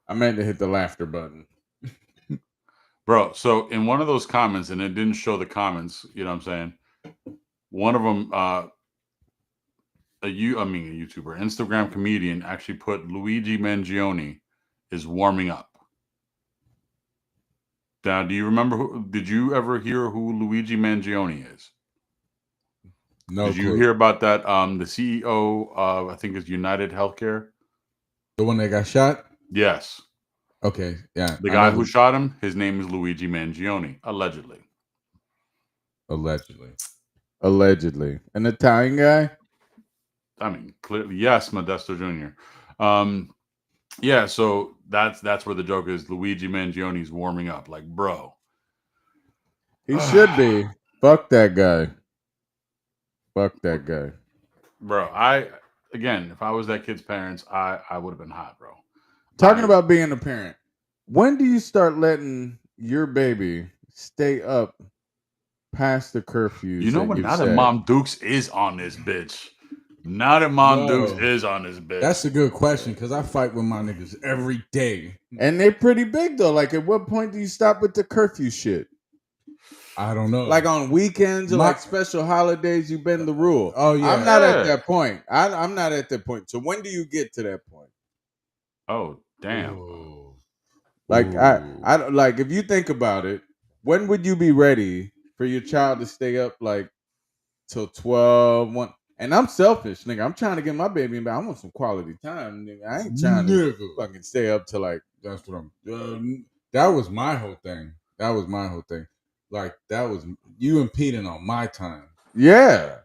I meant to hit the laughter button. Bro, so in one of those comments, and it didn't show the comments, you know what I'm saying? One of them, a YouTuber, Instagram comedian actually put Luigi Mangione is warming up. Now, do you remember? Did you ever hear who Luigi Mangione is? No Did you clue. hear about that? The CEO of I think is United Healthcare. The one that got shot? Yes, Okay, yeah. the I know guy who shot him. His name is Luigi Mangione, allegedly. Allegedly. Allegedly. An Italian guy? I mean, clearly, yes, Modesto Jr. Yeah, so that's where the joke is. Luigi Mangione's warming up, like, bro. He should be. Fuck that guy. Fuck that guy. Bro, again, if I was that kid's parents, I would have been hot, bro. Talking about being a parent, when do you start letting your baby stay up past the curfews You know that what? you've Now that set? Mom Dukes is on this bitch. Now that Mom Yo, Dukes is on this bitch. That's a good question because I fight with my niggas every day. And they're pretty big though. Like, at what point do you stop with the curfew shit? I don't know. Like on weekends or like special holidays, you bend the rule. Oh yeah. I'm not at that point. I'm not at that point. So when do you get to that point? Oh, damn. Like I don't like if you think about it, when would you be ready for your child to stay up like till 12, 1? And I'm selfish, nigga. I'm trying to get my baby in bed. I want some quality time, nigga. I ain't trying to fucking stay up till like that's what I'm that was my whole thing. That was my whole thing. Like that was you impeding on my time. Yeah.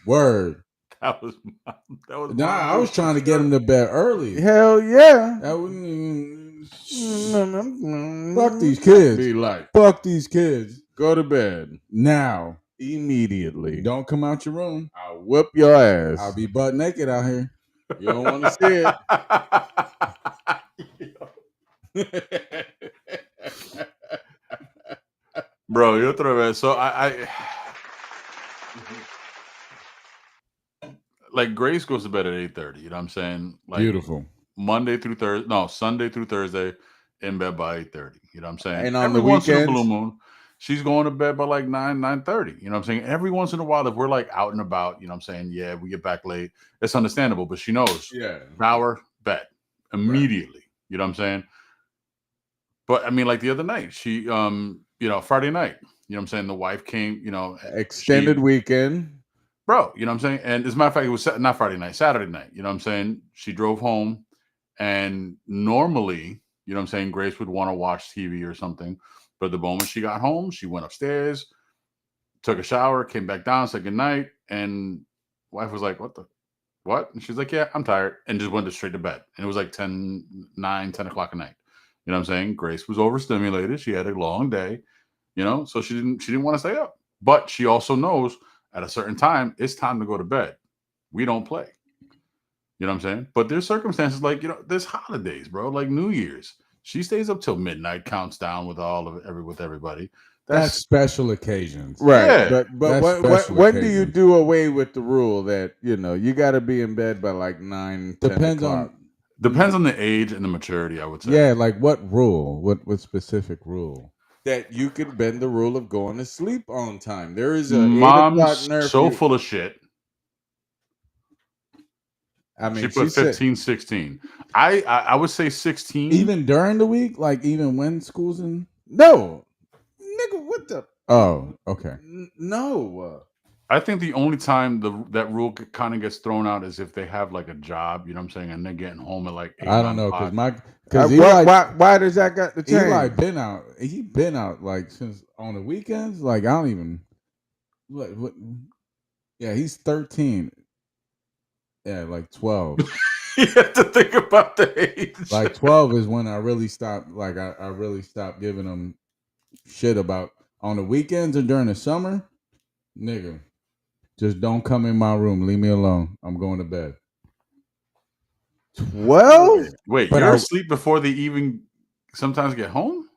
Word. That was Nah, I was trying to get him to bed early. Hell yeah. That fuck these kids. Be like, fuck these kids. Go to bed now. Immediately. Don't come out your room. I'll whoop your ass. I'll be butt naked out here. You don't want to see it. Bro, yo otra vez. So I like Grace goes to bed at 8:30. You know what I'm saying? Like Beautiful. Monday through Thursday. No, Sunday through Thursday in bed by 8:30. You know what I'm saying? And on every the once in a weekends? blue moon, she's going to bed by like 9:30. You know what I'm saying? Every once in a while, if we're like out and about, you know what I'm saying? Yeah, we get back late. It's understandable, but she knows. Yeah. Shower, bed. Immediately. Right. You know what I'm saying? But I mean, like the other night, she you know, Friday night, you know what I'm saying? The wife came, you know, extended weekend. Bro, you know what I'm saying? And as a matter of fact, it was not Friday night, Saturday night. You know what I'm saying? She drove home, and normally, you know what I'm saying, Grace would want to watch TV or something. But the moment she got home, she went upstairs, took a shower, came back down, said goodnight, and wife was like, what? And she's like, yeah, I'm tired, and just went straight to bed. And it was like 10 o'clock at night. You know what I'm saying? Grace was overstimulated. She had a long day, you know, so she didn't want to stay up. But she also knows at a certain time, it's time to go to bed. We don't play. You know what I'm saying? But there's circumstances like, you know, there's holidays, bro, like New Year's. She stays up till midnight, counts down with with everybody. That's special occasions. Right. Yeah. But when do you do away with the rule that, you know, you got to be in bed by like 9, 10 o'clock? Depends on the age and the maturity, I would say. Yeah, like what rule? What specific rule? That you can bend the rule of going to sleep on time. There is a 8 o'clock nerf. So full of shit. I mean, she put 15, 16. I would say 16. Even during the week, like even when school's in. No, nigga, what the? Oh, okay. No. I think the only time that rule kind of gets thrown out is if they have like a job, you know what I'm saying, and they're getting home at like 8. I don't know because why does that got to change? Eli been out. He been out like since on the weekends. Like I don't even. What? Yeah, he's 13. Yeah, like 12. You have to think about the age. Like 12 is when I really stopped. Like I really stopped giving him shit about on the weekends and during the summer. Nigga, just don't come in my room. Leave me alone. I'm going to bed. 12? Wait, you're asleep before they even sometimes get home?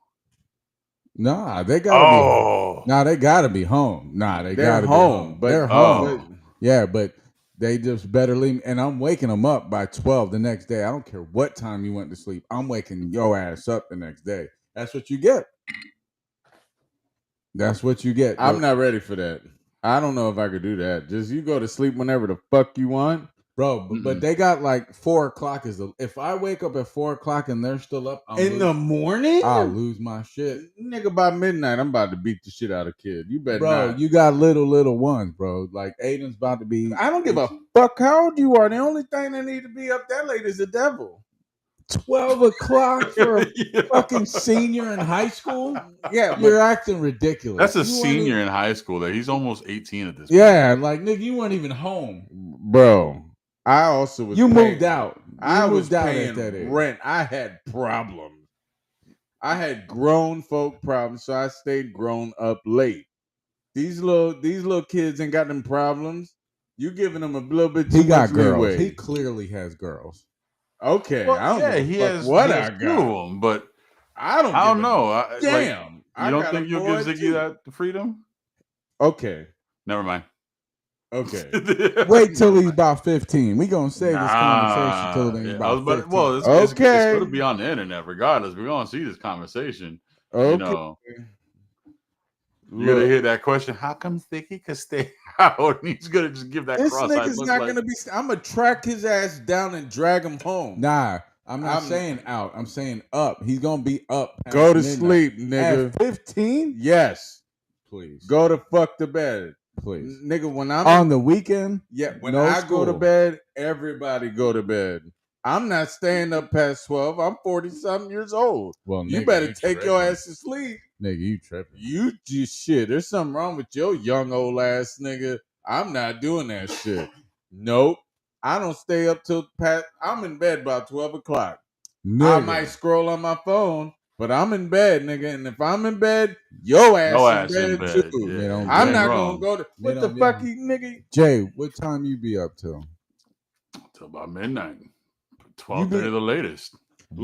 Nah, they gotta be. Nah, they gotta be home. Nah, they gotta be home. But they're home. Yeah, but they just better leave. And I'm waking them up by 12 the next day. I don't care what time you went to sleep. I'm waking your ass up the next day. That's what you get. That's what you get. I'm not ready for that. I don't know if I could do that. Just you go to sleep whenever the fuck you want. Bro, but they got like 4 o'clock is the. If I wake up at 4 o'clock and they're still up In the morning, I'll lose my shit. nigga. By midnight, I'm about to beat the shit out of kid. You better Bro, not. you got little ones, bro. Like Aiden's about to be. I don't give a fuck how old you are. The only thing that need to be up that late is the devil. 12 o'clock for a fucking senior in high school. Yeah, You're acting ridiculous. That's a You weren't senior even- in high school. There, he's almost 18 at this point. Yeah, like nigga, you weren't even home. bro. I also was. You paying- moved out. I You was moved out paying at that age. rent. I had problems. I had grown folk problems, so I stayed grown up late. These little kids ain't got them problems. You giving them a little bit too He got much girls. leeway. He clearly has girls. Okay, Well, I don't yeah, give a he fuck has what he I has got. two of them, but I don't I don't give a know. Damn, you I don't got think a you'll boy give Ziggy too. that freedom? Okay, Never mind. okay. Wait till he's about 15. We gonna save this conversation till he's about 15. Well, it's Okay. going to be on the internet regardless. We're going to see this conversation. Okay. You know, you're going to hear that question. How come Ziggy could stay out? And he's going to just give that This cross-eyed nigga's look not like, gonna be. I'm gonna track his ass down and drag him home. Nah, I'm not I'm- saying out. I'm saying up. He's gonna be up. past Go to midnight. sleep, nigga. At 15? Yes. Please. Go to fuck to bed, Please. nigga. When I'm On the weekend? when no I go to school. bed, everybody go to bed. I'm not staying up past 12. I'm 40-something years old. Well, You nigga, better take your tripping. ass to sleep. Nigga, you tripping. You just shit. There's something wrong with your young old ass nigga. I'm not doing that shit. Nope. I don't stay up till past. I'm in bed by 12 o'clock. I Nigga. might scroll on my phone, but I'm in bed, nigga. And if I'm in bed, your ass, in bed too. Yeah, They don't- I'm they not wrong. gonna go to They what the don't- fuck, you nigga. Jay, what time you be up till? Till about midnight. 12:30 the latest.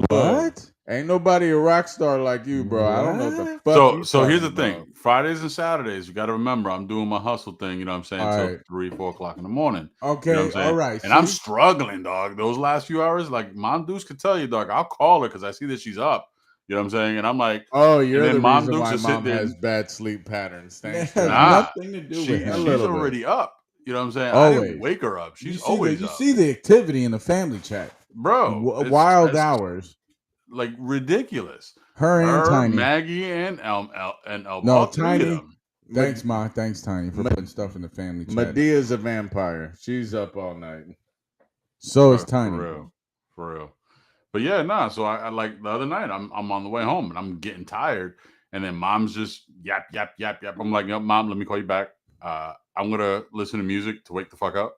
What? Ain't nobody a rock star like you, bro. I don't know what the fuck. So you here's the talking thing. about. Fridays and Saturdays, you got to remember, I'm doing my hustle thing. You know what I'm saying? All Till right. 3, 4 o'clock in the morning. Okay, You know what I'm saying? all right. And I'm see? struggling, dog. Those last few hours, like Mom Dukes could tell you, dog. I'll call her because I see that she's up. You know what I'm saying? And I'm like, Oh, you're then the Mom reason Dukes why will sit mom there has and- bad sleep patterns. That Thanks. has God. Nah. nothing to do she's with him. little bit. already up. You know what I'm saying? I Always. didn't wake her up. You She's see always you up. see the activity in the family chat. Bro, it's- Wild it's, hours. like ridiculous. Her and Tiny. Maggie, and El No, all three of Tiny. them. Thanks, Ma. Thanks, Tiny, for putting stuff in the family chat. Medea's a vampire. She's up all night. So is For Tiny. For real. But yeah, nah. So I like the other night, I'm on the way home and I'm getting tired, and then Mom's just yap. I'm like, yo, Mom, let me call you back. I'm gonna listen to music to wake the fuck up.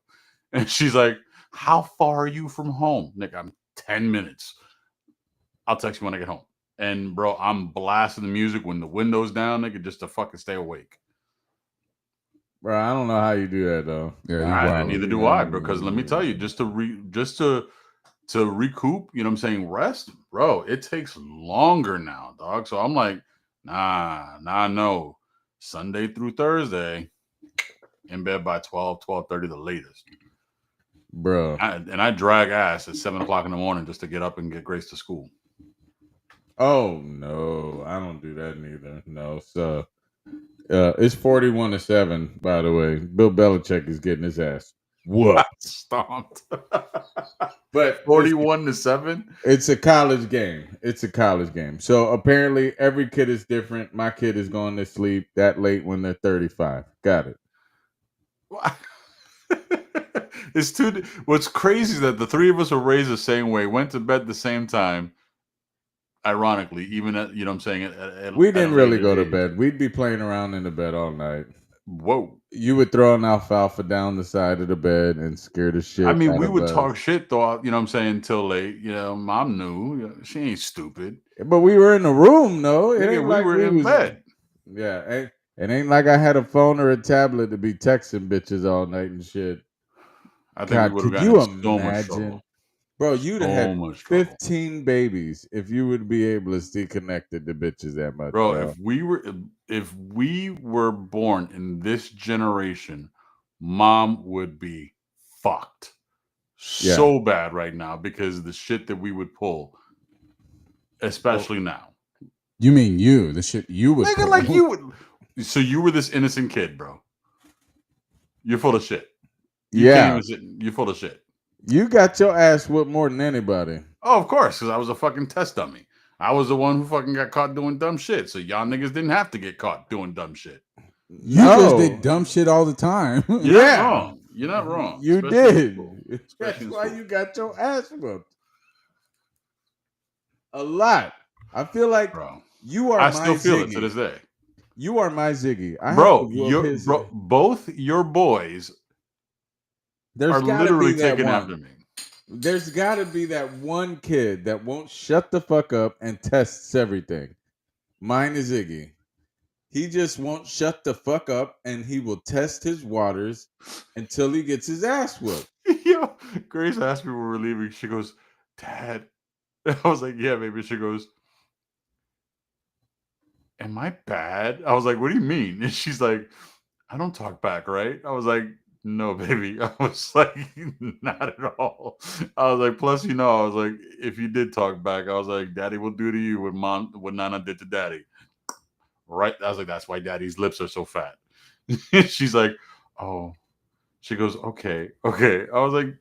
And she's like, how far are you from home? Nick, I'm 10 minutes. I'll text you when I get home. And bro, I'm blasting the music when the window's down, nigga, just to fucking stay awake. Bro, I don't know how you do that though. Yeah, Neither do I, because let me tell you, just to recoup, you know what I'm saying, rest, bro, it takes longer now, dog. So I'm like, no. Sunday through Thursday, in bed by 12:30 the latest. Bro. And I drag ass at 7 o'clock in the morning just to get up and get Grace to school. Oh no, I don't do that neither. No, so it's 41-7, by the way. Bill Belichick is getting his ass whooped. Stomped. But 41-7. It's a college game. So apparently every kid is different. My kid is going to sleep that late when they're 35. Got it. It's too. What's crazy is that the three of us were raised the same way, went to bed the same time. Ironically, even at, you know what I'm saying, We didn't really later go to age. bed. We'd be playing around in the bed all night. Whoa. You would throw an alfalfa down the side of the bed and scare the shit. I mean, out we of would us. talk shit though, you know what I'm saying, till late. You know, Mom knew. You know, she ain't stupid. But we were in the room, though. It Nigga, ain't we like were in bed. Yeah, it ain't like I had a phone or a tablet to be texting bitches all night and shit. I think God, we would have could gotten you so much imagine? trouble. Bro, you'd have So had much trouble. 15 babies if you would be able to stay connected to bitches that much. Bro, Bro. if we were born in this generation, Mom would be fucked so bad right now because of the shit that we would pull, especially now. You mean you? The shit you would Nigga, pull. like you would. So you were this innocent kid, bro. You're full of shit. You Yeah. can't even you're full of shit. You got your ass whooped more than anybody. Oh, of course, because I was a fucking test dummy. I was the one who fucking got caught doing dumb shit. So y'all niggas didn't have to get caught doing dumb shit. You just did dumb shit all the time. You're not wrong. You're not wrong. You Especially in did. school. That's Especially in why school. you got your ass whooped. A lot. I feel like Bro. you are I my still feel Ziggy. it to this day. You are my Ziggy. I Bro, have to whoop his. both your boys There's are gotta literally be that taking one. after me. There's got to be that one kid that won't shut the fuck up and tests everything. Mine is Iggy. He just won't shut the fuck up and he will test his waters until he gets his ass whooped. Yo, Grace asked me when we were leaving. She goes, Dad. I was like, yeah, baby. She goes, am I bad? I was like, what do you mean? And she's like, I don't talk back, right? I was like, no, baby. I was like, not at all. I was like, plus, I was like, if you did talk back, I was like, Daddy will do to you what Nana did to Daddy. Right? I was like, that's why Daddy's lips are so fat. She's like, oh. She goes, okay. I was like,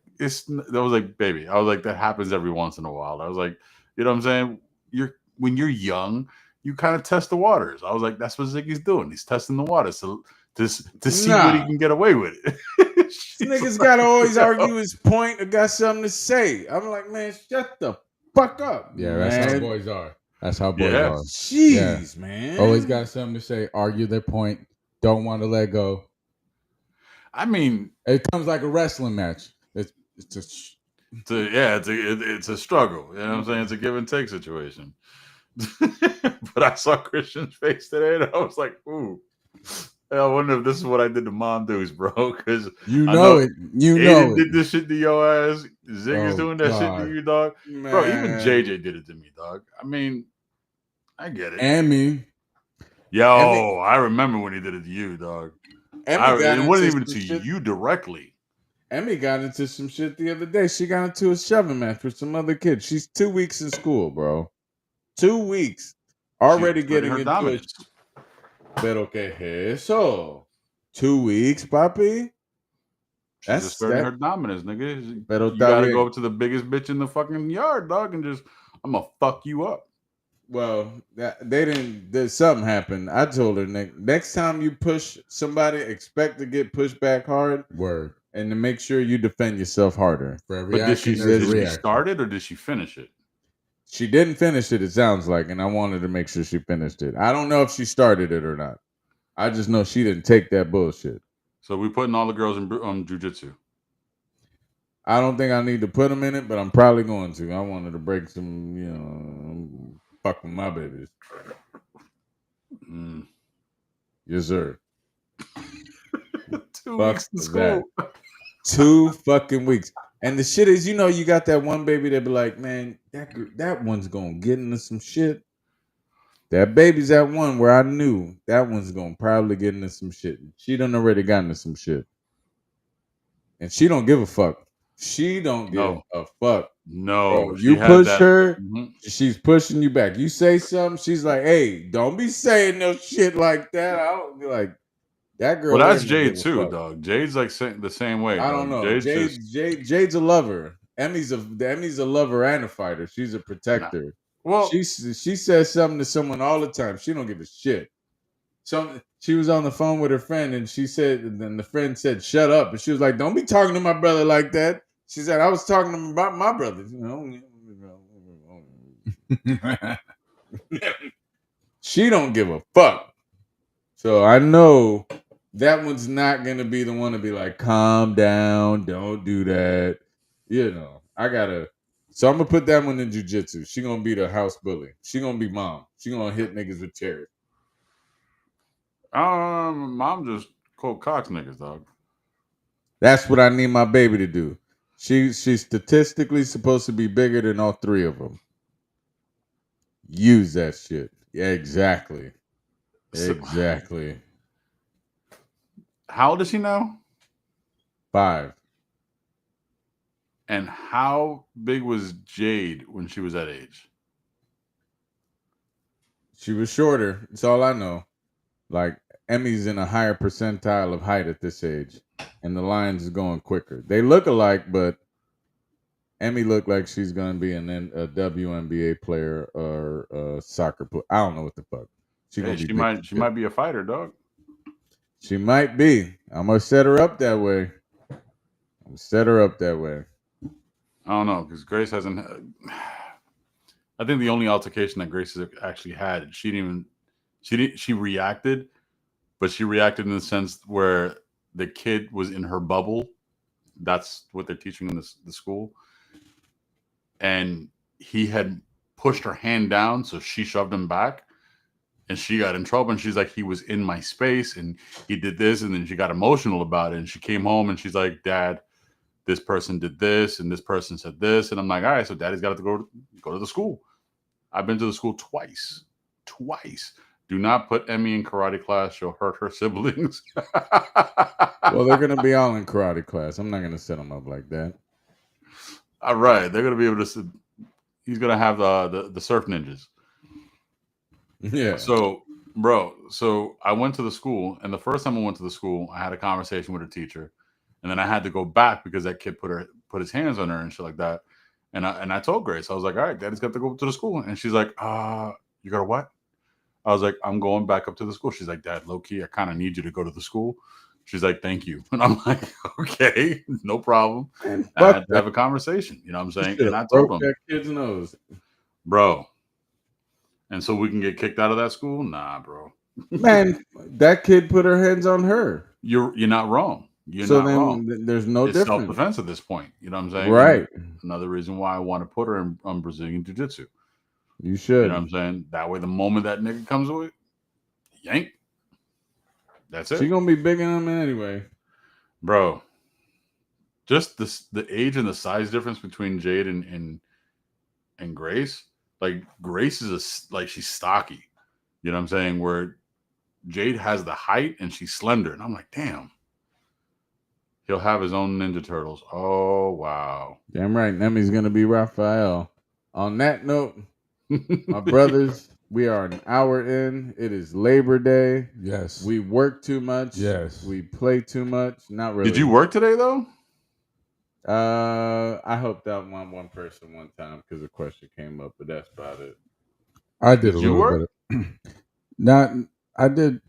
baby. I was like, that happens every once in a while. I was like, you know what I'm saying? When you're young, you kind of test the waters. I was like, that's what Ziggy's doing. He's testing the waters to see what he can get away with it. Niggas gotta always argue his point or got something to say. I'm like, man, shut the fuck up. Yeah, man. that's how boys are. That's how boys are. Jeez, man. Always got something to say, argue their point, don't want to let go. I mean, it comes like a wrestling match. It's a struggle. You know what I'm saying? It's a give and take situation. But I saw Christian's face today, and I was like, "Ooh, I wonder if this is what I did to Mom Deuce, bro." Because you know it. Aiden did this shit to your ass. Zig is doing that God. shit to you, dog. Man. Bro, even JJ did it to me, dog. I mean, I get it. And me. Yo, I remember when he did it to you, dog. It wasn't even to you directly. Emmy got into some shit the other day. She got into a shoving match with some other kid. She's 2 weeks in school, bro. 2 weeks. Already getting her into dominance. Pero que es eso? 2 weeks, papi? She's asserting her dominance, nigga. Pero you gotta go up to the biggest bitch in the fucking yard, dog, and just, I'm gonna fuck you up. Well, something happened. I told her, next time you push somebody, expect to get pushed back hard. Word. And to make sure you defend yourself harder. But did she start it or did she finish it? She didn't finish it, it sounds like, and I wanted to make sure she finished it. I don't know if she started it or not. I just know she didn't take that bullshit. So we putting all the girls in jiu-jitsu. I don't think I need to put them in it, but I'm probably going to. I wanted to break some, fuck with my babies. Yes, sir. 2 weeks in school. 2 fucking weeks. And the shit is, you got that one baby that be like, man, that one's gonna get into some shit. That baby's that one where I knew that one's gonna probably get into some shit. She done already got into some shit. And she don't give a fuck. She don't give a fuck. No. Bro, you push her, she's pushing you back. You say something, she's like, hey, don't be saying no shit like that. I don't be like, that girl. Well, that's Jade too, dog. Jade's like the same way. I don't know. Jade's a lover. Emmy's a lover and a fighter. She's a protector. Nah. Well, she says something to someone all the time. She don't give a shit. She was on the phone with her friend, and she said, and then the friend said, "Shut up." And she was like, "Don't be talking to my brother like that." She said, "I was talking to him about my brother." She don't give a fuck. So I know that one's not gonna be the one to be like, calm down, don't do that. So I'm gonna put that one in jiu-jitsu. She gonna be the house bully. She gonna be mom. She gonna hit niggas with chairs. Mom just quote Cox niggas, dog. That's what I need my baby to do. She's statistically supposed to be bigger than all 3 of them. Use that shit. Yeah, exactly. Exactly. How old is she now? 5. And how big was Jade when she was that age? She was shorter. That's all I know. Like, Emmy's in a higher percentile of height at this age. And the lines is going quicker. They look alike, but Emmy looked like she's gonna be a WNBA player or a soccer player. I don't know what the fuck. Hey, she might be a fighter, dog. She might be. I'm gonna set her up that way. I don't know because Grace hasn't. I think the only altercation that Grace has actually had, she reacted, but she reacted in the sense where the kid was in her bubble. That's what they're teaching in the school, and he had pushed her hand down, so she shoved him back, and she got in trouble. And she's like, he was in my space, and he did this, and then she got emotional about it. And she came home, and she's like, Dad, this person did this, and this person said this, and I'm like, all right, so Daddy's got to go to the school. I've been to the school twice. Do not put Emmy in karate class. She'll hurt her siblings. Well, they're gonna be all in karate class. I'm not gonna set them up like that. All right, they're gonna be able to. He's gonna have the surf ninjas. Yeah. So, bro, I went to the school, and the first time I went to the school, I had a conversation with a teacher, and then I had to go back because that kid put his hands on her and shit like that. And I told Grace, I was like, all right, Daddy's got to go to the school. And she's like, you got to what? I was like, I'm going back up to the school. She's like, Dad, low key, I kind of need you to go to the school. She's like, thank you. And I'm like, okay, no problem. And I had to have a conversation. You know what I'm saying? And I told him, that kid's nose, bro. And so we can get kicked out of that school? Nah, bro. Man, that kid put her hands on her. You're not wrong. You're so not then wrong. There's no It's difference. self-defense at this point. You know what I'm saying? Right. And another reason why I want to put her in Brazilian Jiu-Jitsu. You should. You know what I'm saying? That way, the moment that nigga comes with, yank. That's it. She's gonna be bigger than him anyway, bro. Just the age and the size difference between Jade and Grace. Like Grace is she's stocky. You know what I'm saying? Where Jade has the height and she's slender, and I'm like, damn. He'll have his own Ninja Turtles. Oh wow. Damn right. Nemi's gonna be Raphael. On that note, my brothers, we are an hour in. It is Labor Day. Yes. We work too much. Yes. We play too much. Not really. Did you work today though? I helped out one person one time because a question came up, but that's about it. I did a little bit. I did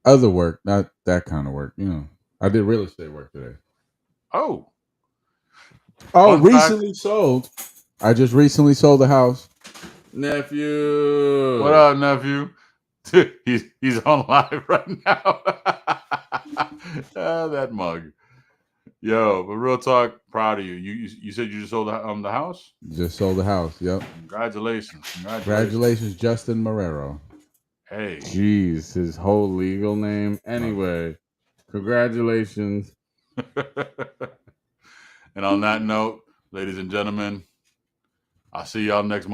other work, not that kind of work. You know, I did real estate work today. Oh, recently sold. I just recently sold the house. Nephew. What up, nephew? He's on live right now. That mug. Yo, but real talk, proud of you. You said you just sold the house? Just sold the house, yep. Congratulations. Congratulations, Justin Marrero. Hey. Jeez, his whole legal name. Anyway, congratulations. And on that note, ladies and gentlemen, I'll see y'all next month.